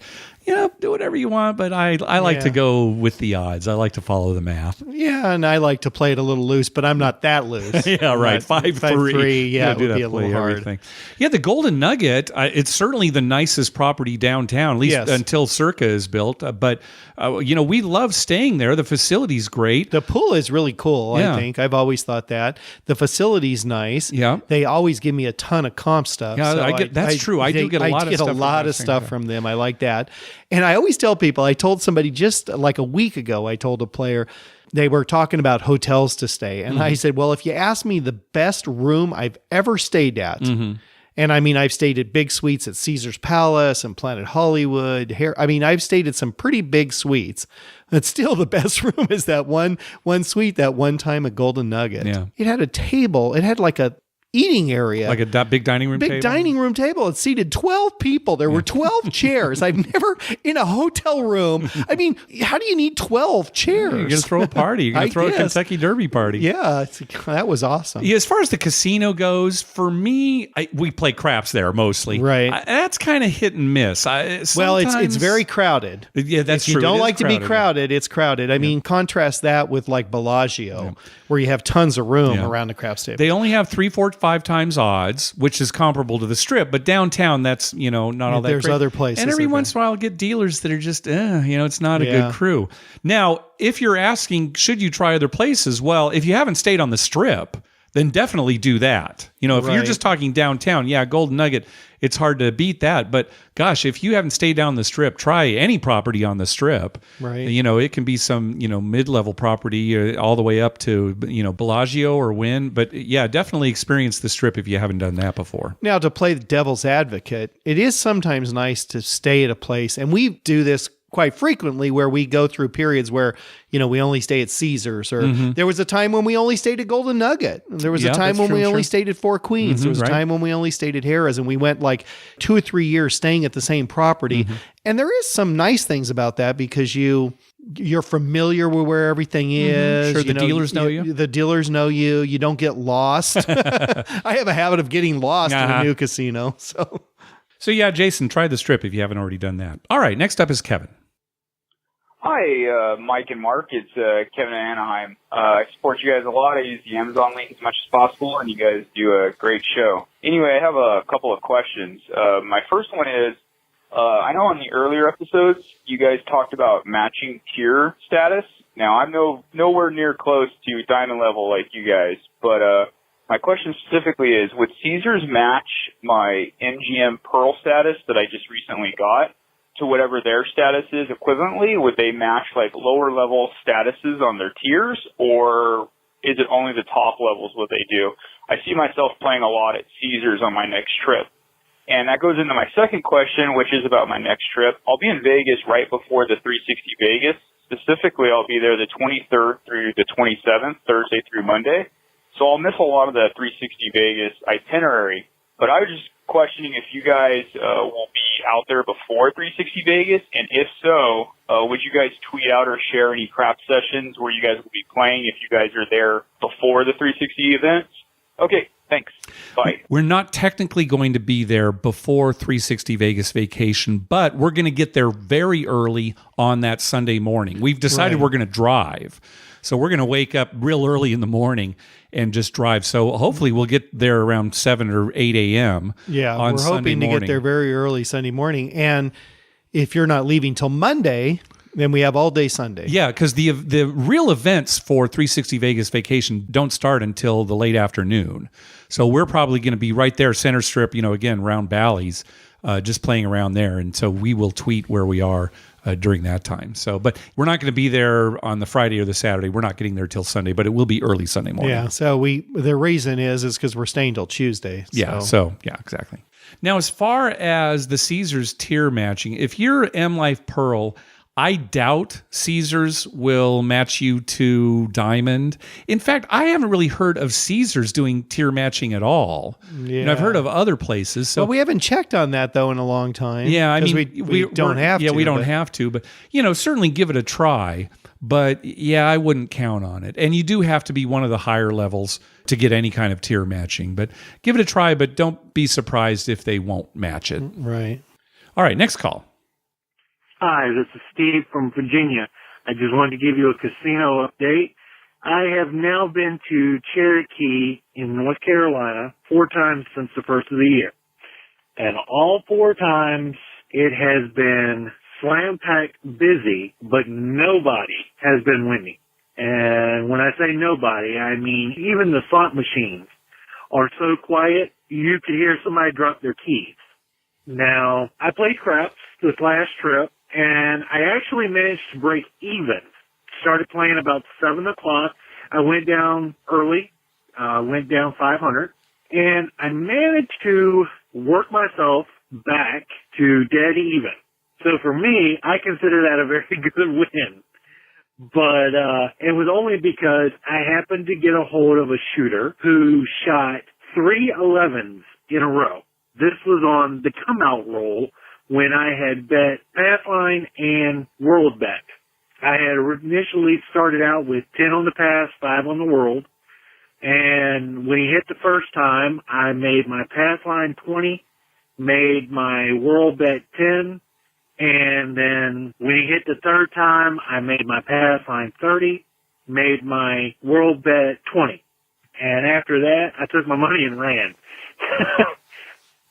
Do whatever you want, but I like to go with the odds. I like to follow the math. Yeah, and I like to play it a little loose, but I'm not that loose. Yeah, right. 5-3. Yeah, it do would that be a play, little hard. everything. Yeah, the Golden Nugget, it's certainly the nicest property downtown, at least until Circa is built. But we love staying there. The facility's great. The pool is really cool, Yeah. I think. I've always thought that. The facility's nice. Yeah. They always give me a ton of comp stuff. Yeah, so that's true. I do get a lot of stuff from lot that of thing, stuff yeah. from them. I like that. And I always tell people, I told somebody just like a week ago, I told a player, they were talking about hotels to stay. And I said, well, if you ask me the best room I've ever stayed at, and I mean, I've stayed at big suites at Caesar's Palace and Planet Hollywood. I've stayed at some pretty big suites. But still, the best room is that one suite that one time at Golden Nugget. Yeah. It had a table. It had like a eating area. Like a big dining room table? Big dining room table. It seated 12 people. There were 12 chairs. I've never, in a hotel room, I mean, how do you need 12 chairs? You're going to throw a party. You're going to throw a Kentucky Derby party. Yeah, that was awesome. Yeah, as far as the casino goes, for me, we play craps there mostly. Right. That's kind of hit and miss. Well, it's very crowded. Yeah, that's if true. you don't It is like to be crowded, it's crowded. I mean, contrast that with like Bellagio, where you have tons of room around the craps table. They only have 3 4 5 times odds, which is comparable to the Strip, but downtown, that's, not all that There's great. other places. And every like once in a while, I'll get dealers that are just, it's not a good crew. Now, if you're asking, should you try other places? Well, if you haven't stayed on the Strip, then definitely do that. If you're just talking downtown, Golden Nugget, it's hard to beat that. But gosh, if you haven't stayed down the Strip, try any property on the Strip. Right. It can be some, mid-level property all the way up to, Bellagio or Wynn. But definitely experience the Strip if you haven't done that before. Now, to play the devil's advocate, it is sometimes nice to stay at a place, and we do this quite frequently where we go through periods where, we only stay at Caesars, or there was a time when we only stayed at Golden Nugget. There was a time when we only stayed at Four Queens. There was a time when we only stayed at Harrah's, and we went like 2 or 3 years staying at the same property. And there is some nice things about that because you're familiar with where everything is. Sure, the dealers know you. The dealers know you. You don't get lost. I have a habit of getting lost in a new casino. So Jason, try the Strip if you haven't already done that. All right, next up is Kevin. Hi, Mike and Mark. It's Kevin in Anaheim. I support you guys a lot. I use the Amazon link as much as possible, and you guys do a great show. Anyway, I have a couple of questions. My first one is, I know on the earlier episodes, you guys talked about matching tier status. Now, I'm nowhere near close to diamond level like you guys, but my question specifically is, would Caesars match my MGM Pearl status that I just recently got to whatever their status is equivalently? Would they match like lower level statuses on their tiers, or is it only the top levels what they do? I see myself playing a lot at Caesars on my next trip. And that goes into my second question, which is about my next trip. I'll be in Vegas right before the 360 Vegas. Specifically, I'll be there the 23rd through the 27th, Thursday through Monday. So I'll miss a lot of the 360 Vegas itinerary. But I was just questioning if you guys will be out there before 360 Vegas, and if so, would you guys tweet out or share any crap sessions where you guys will be playing if you guys are there before the 360 events? Okay, thanks. Bye. We're not technically going to be there before 360 Vegas vacation, but we're going to get there very early on that Sunday morning. We've decided we're going to drive. So we're going to wake up real early in the morning and just drive. So hopefully we'll get there around 7 or 8 a.m. Yeah, on we're Sunday hoping to get there very early Sunday morning. And if you're not leaving till Monday, then we have all day Sunday. Yeah, because the real events for 360 Vegas vacation don't start until the late afternoon. So we're probably going to be right there, center strip, again, Round Bally's, just playing around there. And so we will tweet where we are during that time. So, but we're not going to be there on the Friday or the Saturday. We're not getting there till Sunday, but it will be early Sunday morning. Yeah. So the reason is because we're staying till Tuesday. So. Yeah, exactly. Now, as far as the Caesars tier matching, if you're M Life Pearl, I doubt Caesars will match you to Diamond. In fact, I haven't really heard of Caesars doing tier matching at all. Yeah. And I've heard of other places. So we haven't checked on that though in a long time. Yeah, I mean, we don't have to. Yeah, we don't have to, but certainly give it a try. But yeah, I wouldn't count on it. And you do have to be one of the higher levels to get any kind of tier matching. But give it a try, but don't be surprised if they won't match it. Right. All right, next call. Hi, this is Steve from Virginia. I just wanted to give you a casino update. I have now been to Cherokee in North Carolina 4 times since the first of the year. And all 4 times it has been slam-packed busy, but nobody has been winning. And when I say nobody, I mean even the slot machines are so quiet you could hear somebody drop their keys. Now, I played craps this last trip, and I actually managed to break even. Started playing about 7 o'clock. I went down early, went down 500, and I managed to work myself back to dead even. So for me, I consider that a very good win. But it was only because I happened to get a hold of a shooter who shot 3 11s in a row. This was on the come-out roll when I had bet Pathline and World Bet. I had initially started out with 10 on the pass, 5 on the World. And when he hit the first time, I made my Pathline 20, made my World Bet 10, and then when he hit the third time, I made my Pathline 30, made my World Bet 20. And after that, I took my money and ran.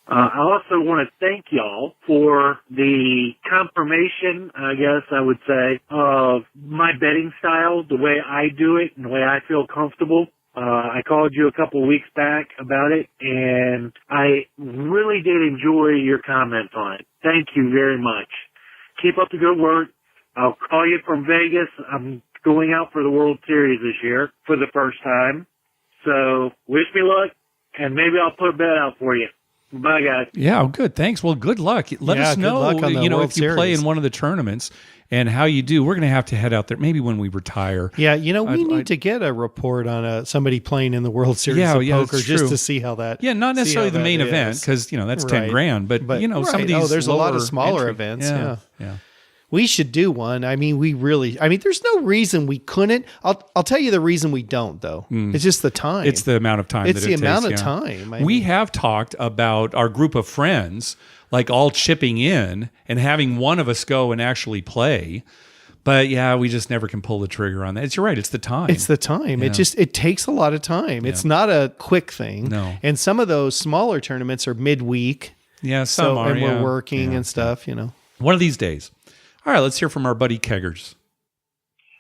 I also want to thank y'all for the confirmation, I guess I would say, of my betting style, the way I do it and the way I feel comfortable. I called you a couple of weeks back about it, and I really did enjoy your comments on it. Thank you very much. Keep up the good work. I'll call you from Vegas. I'm going out for the World Series this year for the first time. So wish me luck, and maybe I'll put a bet out for you. Bye, guys. Yeah, good. Thanks. Well, good luck. Let us know, on the World if you play Series. in one of the tournaments and how you do. We're going to head out there maybe when we retire. Yeah, we need to get a report on somebody playing in the World Series of poker that's just true. to see how that. Yeah, not necessarily see the how main that event is. because that's Right. $10,000, but some of these. there's a lot of lower smaller entry- events. Yeah. We should do one. I mean, there's no reason we couldn't. I'll tell you the reason we don't, though. It's just the time. It's the amount of time. It's that the it amount takes, of time. We have talked about our group of friends, like all chipping in and having one of us go and actually play. But we just never can pull the trigger on that. You're right. It's the time. It's the time. Yeah. It takes a lot of time. It's not a quick thing. No. And some of those smaller tournaments are midweek. Yeah, some are. And we're working and stuff, One of these days. All right, let's hear from our buddy Keggers.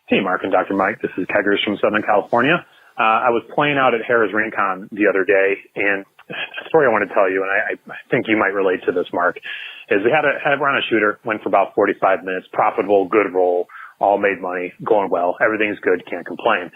Hey, Mark and Dr. Mike. This is Keggers from Southern California. I was playing out at Harrah's Rincon the other day, and a story I want to tell you, and I think you might relate to this, Mark, is we we're on a shooter, went for about 45 minutes, profitable, good roll, all made money, going well. Everything's good, can't complain.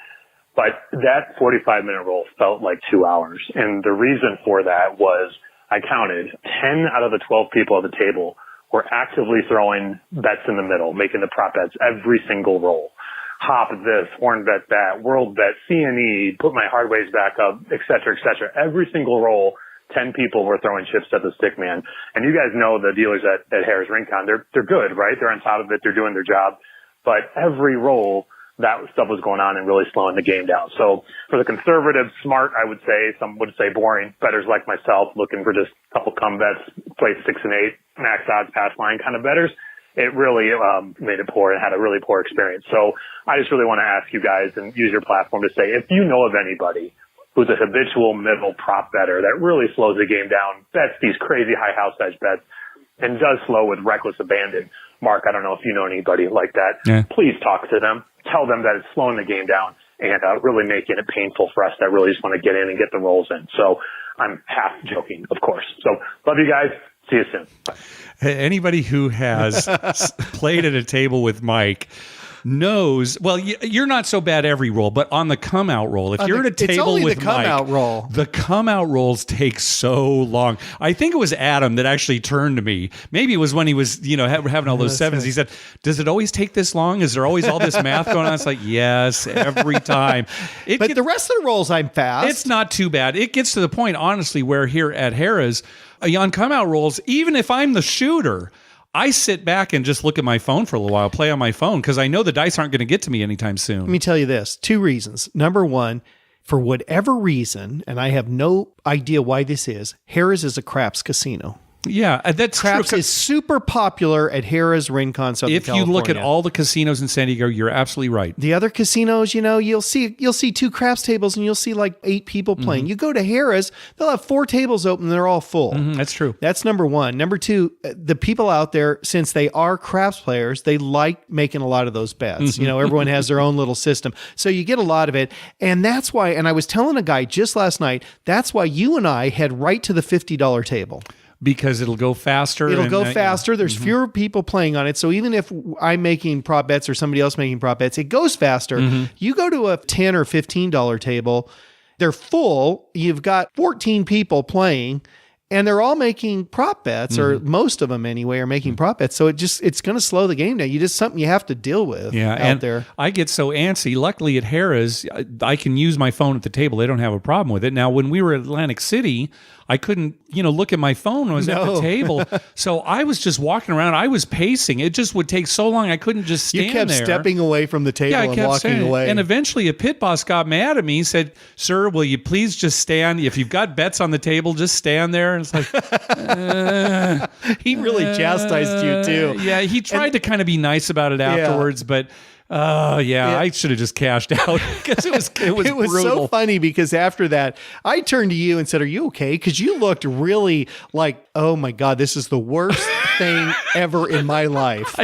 But that 45-minute roll felt like 2 hours, and the reason for that was I counted 10 out of the 12 people at the table were actively throwing bets in the middle, making the prop bets every single roll. Hop this, horn bet that, world bet, CNE, put my hard ways back up, et cetera, et cetera. Every single roll, 10 people were throwing chips at the stick man. And you guys know the dealers at Harrah's Rincon, they're good, right? They're on top of it. They're doing their job. But every roll, that stuff was going on and really slowing the game down. So for the conservative, smart, I would say, some would say boring, bettors like myself looking for just a couple come bets, play 6 and 8, max odds, pass line kind of bettors, it really made it poor and had a really poor experience. So I just really want to ask you guys and use your platform to say, if you know of anybody who's a habitual middle prop better that really slows the game down, bets these crazy high house edge bets, and does slow with reckless abandon. Mark, I don't know if you know anybody like that. Yeah. Please talk to them. Tell them that it's slowing the game down and really making it painful for us that really just want to get in and get the rolls in. So I'm half joking, of course. So love you guys. See you soon. Bye. Anybody who has played at a table with Mike knows, well, you're not so bad every roll, but on the come out roll, if you're at a table with the come Mike, out roll. the come out rolls take so long. I think it was Adam that actually turned to me. Maybe it was when he was, having all those sevens. He said, "Does it always take this long? Is there always all this math going on?" It's like, yes, every time. But the rest of the rolls, I'm fast. It's not too bad. It gets to the point, honestly, where here at Harrah's, on come out rolls, even if I'm the shooter, I sit back and just look at my phone for a little while, play on my phone, because I know the dice aren't going to get to me anytime soon. Let me tell you this. 2 reasons. Number one, for whatever reason, and I have no idea why this is, Harrah's is a craps casino. Yeah, that's craps true. is super popular at Harrah's Rincon, Southern If California. you look at all the casinos in San Diego, you're absolutely right. The other casinos, you'll see 2 craps tables and you'll see like 8 people playing. You go to Harrah's, they'll have 4 tables open and they're all full. That's true. That's number one. Number two, the people out there, since they are craps players, they like making a lot of those bets. Everyone has their own little system. So you get a lot of it. And that's why, and I was telling a guy just last night, that's why you and I head right to the $50 table. Because it'll go faster. It'll go faster. There's fewer people playing on it. So even if I'm making prop bets or somebody else making prop bets, it goes faster. You go to a $10 or $15 table, they're full. You've got 14 people playing and they're all making prop bets, or most of them anyway are making prop bets. So it's going to slow the game down. Something you have to deal with out there. I get so antsy. Luckily at Harrah's, I can use my phone at the table. They don't have a problem with it. Now, when we were at Atlantic City, I couldn't, look at my phone when I was at the table. So I was just walking around. I was pacing. It just would take so long. I couldn't just stand there. You kept stepping away from the table and walking away. And eventually a pit boss got mad at me and said, "Sir, will you please just stand? If you've got bets on the table, just stand there." And it's like, he really chastised you too. Yeah, he tried to kind of be nice about it afterwards, but Yeah, I should have just cashed out because it was It was brutal. so funny because after that, I turned to you and said, "Are you okay?" Because you looked really like, "Oh my God, this is the worst thing ever in my life."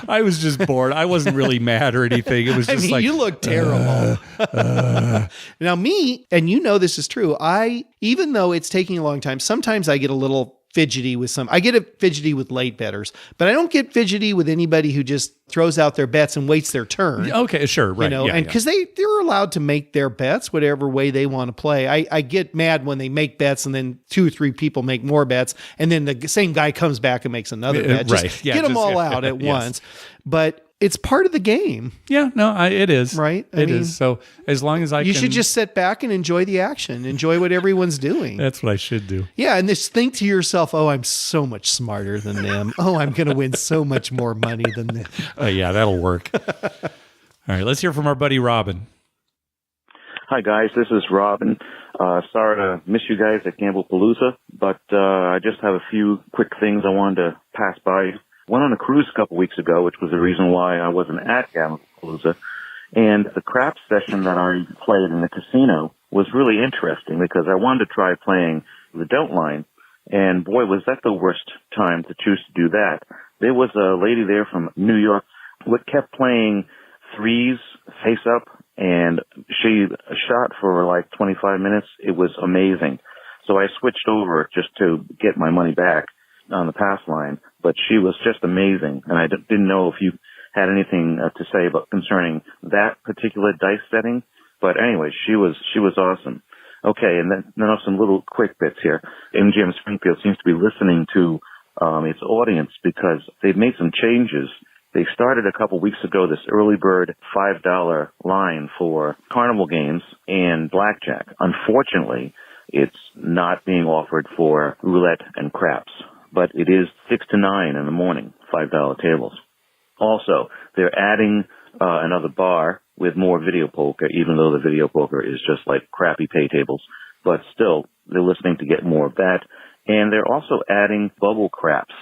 I was just bored. I wasn't really mad or anything. It was just like you look terrible. Now me, and you know this is true. Even though it's taking a long time, sometimes I get a little fidgety with I get fidgety with late bettors, but I don't get fidgety with anybody who just throws out their bets and waits their turn. Okay, sure, right. And because they're allowed to make their bets whatever way they want to play. I get mad when they make bets and then 2 or 3 people make more bets and then the same guy comes back and makes another bet. Just get them all out at once. But it's part of the game. Yeah, no, it is. Right? It is. So as long as you should just sit back and enjoy the action. Enjoy what everyone's doing. That's what I should do. Yeah, and just think to yourself, oh, I'm so much smarter than them. Oh, I'm going to win so much more money than them. Yeah, that'll work. All right, let's hear from our buddy Robin. Hi, guys. This is Robin. Sorry to miss you guys at Gamblepalooza, but I just have a few quick things I wanted to pass by. Went on a cruise a couple weeks ago, which was the reason why I wasn't at Gamblepalooza. And the craps session that I played in the casino was really interesting because I wanted to try playing the don't line. And boy, was that the worst time to choose to do that. There was a lady there from New York who kept playing threes face up, and she shot for like 25 minutes. It was amazing. So I switched over just to get my money back on the pass line, but she was just amazing. And I didn't know if you had anything to say about concerning that particular dice setting. But anyway, she was awesome. Okay, and then some little quick bits here. MGM Springfield seems to be listening to its audience because they've made some changes. They started a couple weeks ago this early bird $5 line for carnival games and blackjack. Unfortunately, it's not being offered for roulette and craps, but it is 6 to 9 in the morning, $5 tables. Also, they're adding another bar with more video poker, even though the video poker is just like crappy pay tables. But still, they're listening to get more of that. And they're also adding bubble craps.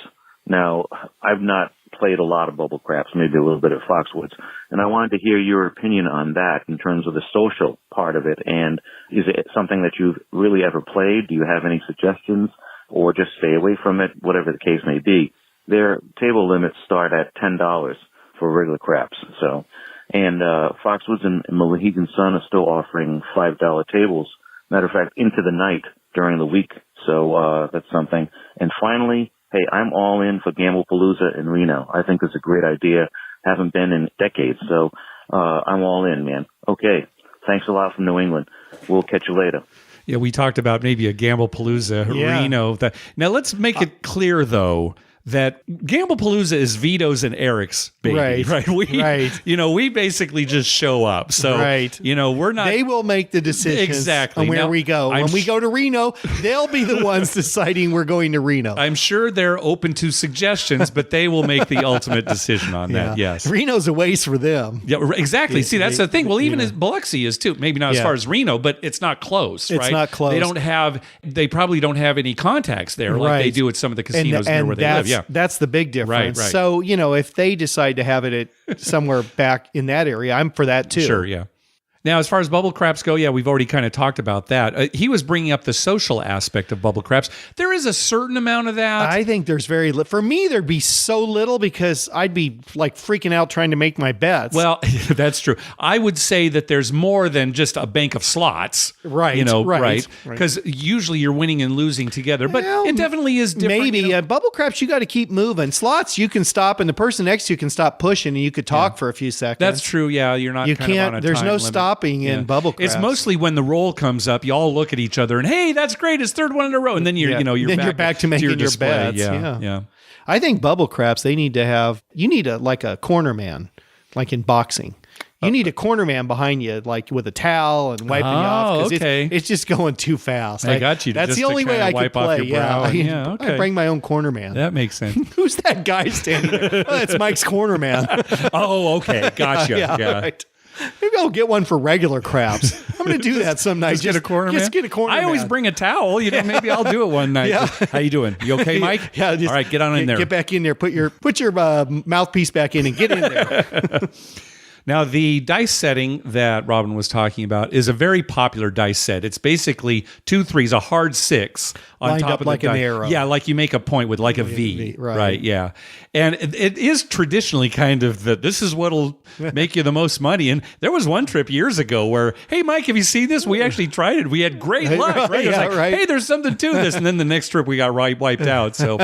Now, I've not played a lot of bubble craps, maybe a little bit at Foxwoods, and I wanted to hear your opinion on that in terms of the social part of it. And is it something that you've really ever played? Do you have any suggestions? Or just stay away from it, whatever the case may be. Their table limits start at $10 for regular craps. So, and Foxwoods and Mohegan Sun are still offering $5 tables. Matter of fact, into the night during the week. So that's something. And finally, hey, I'm all in for Gamblepalooza in Reno. I think it's a great idea. Haven't been in decades, so I'm all in, man. Okay, thanks a lot from New England. We'll catch you later. Yeah, we talked about maybe a Gamblepalooza Reno. Now, let's make it clear, though, that Gamblepalooza is Vito's and Eric's baby, right? We basically just show up. So, we're not. They will make the decisions on where we go. When we go to Reno, they'll be the ones deciding we're going to Reno. I'm sure they're open to suggestions, but they will make the ultimate decision on that. Yes, Reno's a ways for them. Yeah, exactly. See, that's the thing. Well, even as Biloxi is too. Maybe not as far as Reno, but it's not close. It's not close. They probably don't have any contacts there like they do at some of the casinos near where they live. Yeah. That's the big difference. Right. So, if they decide to have it at somewhere back in that area, I'm for that too. Sure, yeah. Now, as far as bubble craps go, we've already kind of talked about that. He was bringing up the social aspect of bubble craps. There is a certain amount of that. I think there's very little. For me, there'd be so little because I'd be like freaking out trying to make my bets. Well, that's true. I would say that there's more than just a bank of slots. Right. Right. Because usually you're winning and losing together, but it definitely is different. Maybe. Bubble craps, you got to keep moving. Slots, you can stop and the person next to you can stop pushing and you could talk for a few seconds. That's true. Yeah. You're not on a there's time no limit. stopping in bubble craps. It's mostly when the roll comes up, you all look at each other and, hey, that's great. It's third one in a row. And then you're back to making your bets. Yeah. I think bubble craps, you need a corner man, like in boxing. You need a corner man behind you, like with a towel and wiping you off. Okay. It's just going too fast. I got you. That's the only way I could play. Okay. I bring my own corner man. That makes sense. Who's that guy standing there? Oh, that's Mike's corner man. Oh, okay. Gotcha. Yeah. Right. Maybe I'll get one for regular craps. I'm going to do that some night. Just get a corner man. I always bring a towel. Maybe I'll do it one night. Yeah. How you doing? You okay, Mike? Yeah. All right, get on in there. Get back in there. Put your mouthpiece back in and get in there. Now, the dice setting that Robin was talking about is a very popular dice set. It's basically 2 3s, a hard 6 on Lined top up of like the an die. arrow. Yeah, like you make a point with like a V. right. Yeah. And it is traditionally kind of this is what'll make you the most money. And there was one trip years ago where, hey, Mike, have you seen this? We actually tried it. We had great luck. Right? It was like, hey, there's something to this. And then the next trip we got wiped out. So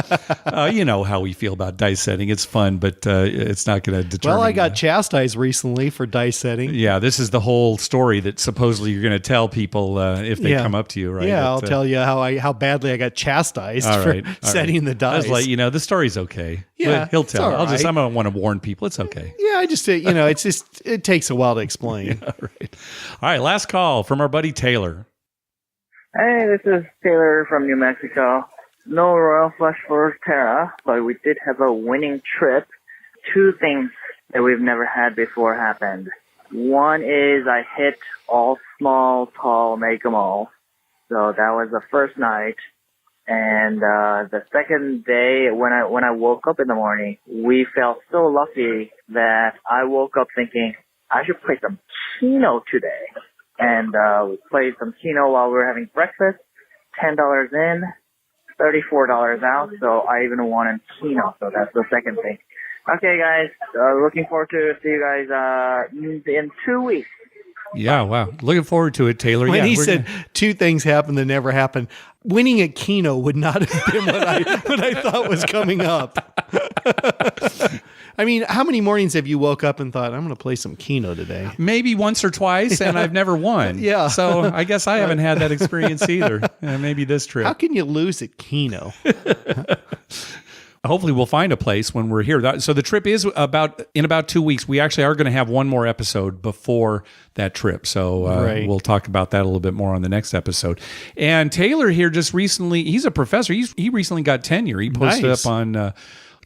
you know how we feel about dice setting. It's fun, but it's not going to determine. Well, I got chastised recently for dice setting. Yeah, this is the whole story that supposedly you're going to tell people if they come up to you, right? Yeah, I'll tell you how badly I got chastised for setting the dice. I was like, the story's okay. Yeah, he'll tell. all right. I don't want to warn people. It's okay. Yeah, I just it's just it takes a while to explain. Yeah, right. All right, last call from our buddy Taylor. Hey, this is Taylor from New Mexico. No Royal Flush for Tara, but we did have a winning trip. 2 things that we've never had before happened. One is I hit all small, tall, make 'em all. So that was the first night. And the second day, when I woke up in the morning, we felt so lucky that I woke up thinking, I should play some Keno today. And we played some Keno while we were having breakfast. $10 in, $34 out, so I even won in Keno, so that's the second thing. Okay, guys, looking forward to see you guys in 2 weeks. Yeah, wow. Looking forward to it, Taylor. When yeah, he said 2 things happened that never happened, winning at Keno would not have been what I thought was coming up. I mean, how many mornings have you woke up and thought, I'm going to play some Keno today? Maybe once or twice, and I've never won. Yeah. So I guess I haven't had that experience either. Maybe this trip. How can you lose at Keno? Hopefully we'll find a place when we're here. So the trip is in about 2 weeks. We actually are going to have one more episode before that trip. So we'll talk about that a little bit more on the next episode. And Taylor here just recently, he's a professor. He recently got tenure. He posted up on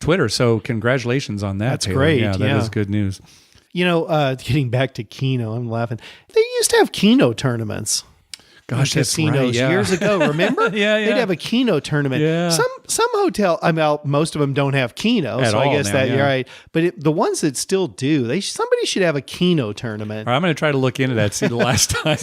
Twitter. So congratulations on that. That's Taylor. great. Yeah, that is good news. Getting back to Keno, I'm laughing. They used to have Keno tournaments. Gosh, that's casinos right, yeah. years ago. Remember? Yeah. They'd have a Keno tournament. Yeah. Some hotel. Most of them don't have Keno, At so I all guess now, that yeah. you're right. But the ones that still do, somebody should have a Keno tournament. All right, I'm going to try to look into that. See the last time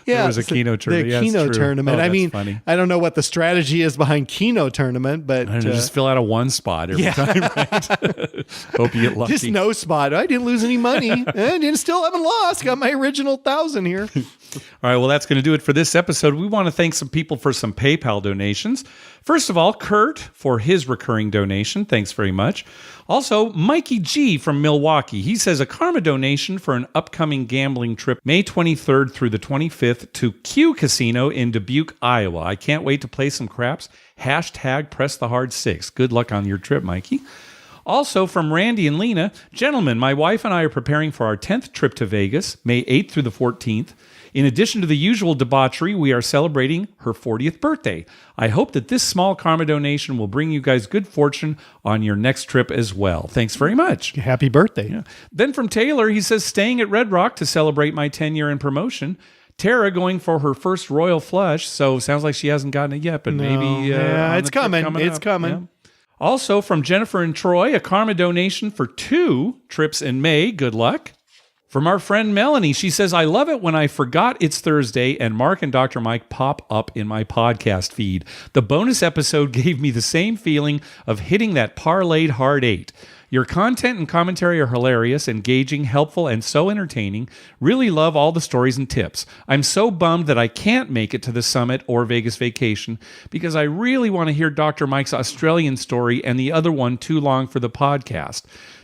there was a Keno tournament. The Keno tournament. Oh, that's funny. I don't know what the strategy is behind Keno tournament, but I don't know, just fill out a 1 spot every time, right? Hope you get lucky. Just no spot. I didn't lose any money, and still haven't lost. Got my original 1,000 here. All right, well, that's going to do it for this episode. We want to thank some people for some PayPal donations. First of all, Kurt for his recurring donation. Thanks very much. Also, Mikey G from Milwaukee. He says a karma donation for an upcoming gambling trip May 23rd through the 25th to Q Casino in Dubuque, Iowa. I can't wait to play some craps. # press the hard 6. Good luck on your trip, Mikey. Also from Randy and Lena, gentlemen, my wife and I are preparing for our 10th trip to Vegas, May 8th through the 14th. In addition to the usual debauchery, we are celebrating her 40th birthday. I hope that this small karma donation will bring you guys good fortune on your next trip as well. Thanks very much. Happy birthday. Yeah. Then from Taylor, he says, staying at Red Rock to celebrate my 10-year in promotion. Tara going for her first Royal Flush, so sounds like she hasn't gotten it yet, but maybe it's coming. It's coming. Yeah. Also from Jennifer and Troy, a karma donation for 2 trips in May. Good luck. From our friend Melanie, she says, I love it when I forgot it's Thursday and Mark and Dr. Mike pop up in my podcast feed. The bonus episode gave me the same feeling of hitting that parlayed hard 8. Your content and commentary are hilarious, engaging, helpful, and so entertaining. Really love all the stories and tips. I'm so bummed that I can't make it to the summit or Vegas vacation because I really want to hear Dr. Mike's Australian story and the other one too long for the podcast.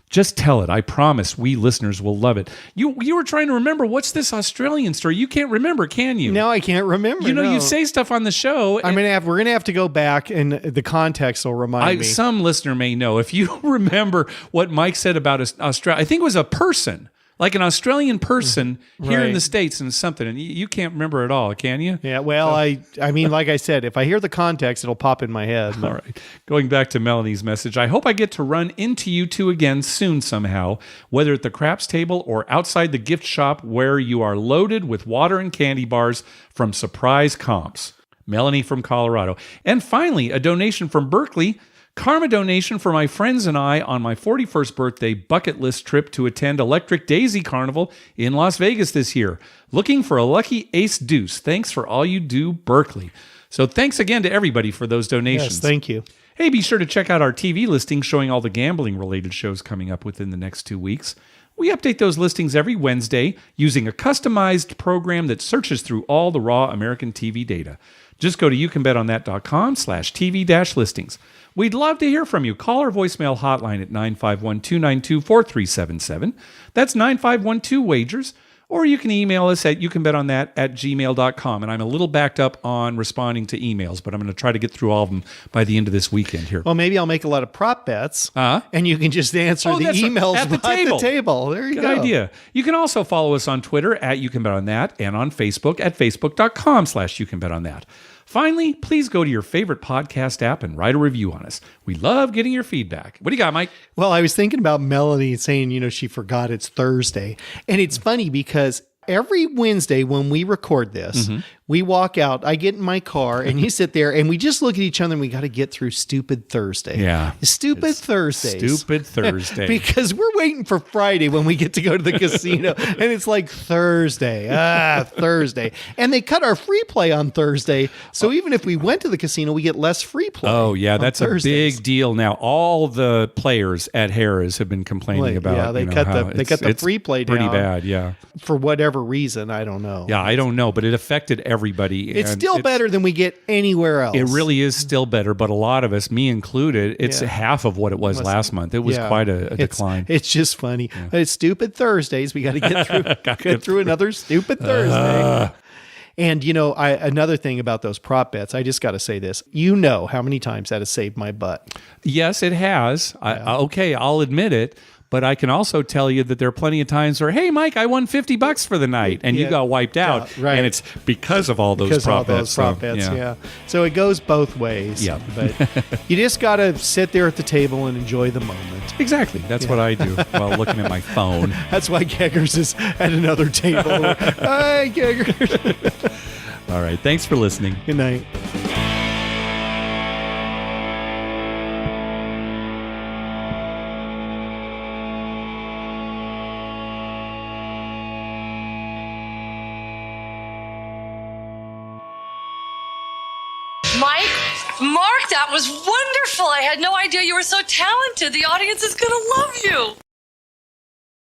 Just tell it. I promise we listeners will love it. You were trying to remember, what's this Australian story? You can't remember, can you? No, I can't remember. You say stuff on the show. We're gonna have to go back, and the context will remind me. Some listener may know. If you remember what Mike said about Australia, I think it was a person. Like an Australian person here in the States and something, and you can't remember it all, can you? Yeah, well, I mean, like I said, if I hear the context, it'll pop in my head. All right. Going back to Melanie's message, I hope I get to run into you two again soon somehow, whether at the craps table or outside the gift shop where you are loaded with water and candy bars from Surprise Comps. Melanie from Colorado. And finally, a donation from Berkeley. Karma donation for my friends and I on my 41st birthday bucket list trip to attend Electric Daisy Carnival in Las Vegas this year. Looking for a lucky ace deuce. Thanks for all you do, Berkeley. So thanks again to everybody for those donations. Yes, thank you. Hey, be sure to check out our TV listing showing all the gambling-related shows coming up within the next 2 weeks. We update those listings every Wednesday using a customized program that searches through all the raw American TV data. Just go to youcanbetonThat.com/TV-listings. We'd love to hear from you. Call our voicemail hotline at 951-292-4377. That's 9512-WAGERS. Or you can email us at youcanbetonThat@gmail.com. And I'm a little backed up on responding to emails, but I'm going to try to get through all of them by the end of this weekend here. Well, maybe I'll make a lot of prop bets, and you can just answer the emails at the table. There you go. Good idea. You can also follow us on Twitter at YouCanBetOnThat and on Facebook at facebook.com/YouCanBetOnThat. Finally, please go to your favorite podcast app and write a review on us. We love getting your feedback. What do you got, Mike? Well, I was thinking about Melanie saying, she forgot it's Thursday. And it's funny because every Wednesday when we record this, we walk out, I get in my car, and you sit there, and we just look at each other, and we got to get through Stupid Thursday. Yeah. Stupid Thursdays. Stupid Thursday. Because we're waiting for Friday when we get to go to the casino, and it's like Thursday. Thursday. And they cut our free play on Thursday, so even if we went to the casino, we get less free play. Oh, yeah, that's Thursdays. a big deal now. All the players at Harrah's have been complaining about they cut the free play down. Pretty bad, yeah. For whatever reason, I don't know. Yeah, I don't know, but it affected everybody. It's still better than we get anywhere else. It really is still better, but a lot of us, me included, it's half of what it was last month. It was quite a decline. It's just funny. Yeah. It's Stupid Thursdays. We got to get through another Stupid Thursday. And, another thing about those prop bets, I just got to say this. How many times that has saved my butt. Yes, it has. Yeah. I'll admit it. But I can also tell you that there are plenty of times where, hey, Mike, I won $50 for the night, and you got wiped out. Right. And it's because of all those prop bets. Yeah. So it goes both ways. Yeah. But you just got to sit there at the table and enjoy the moment. Exactly. That's what I do while looking at my phone. That's why Keggers is at another table. Hi, Keggers. All right. Thanks for listening. Good night. Mark, that was wonderful. I had no idea you were so talented. The audience is going to love you.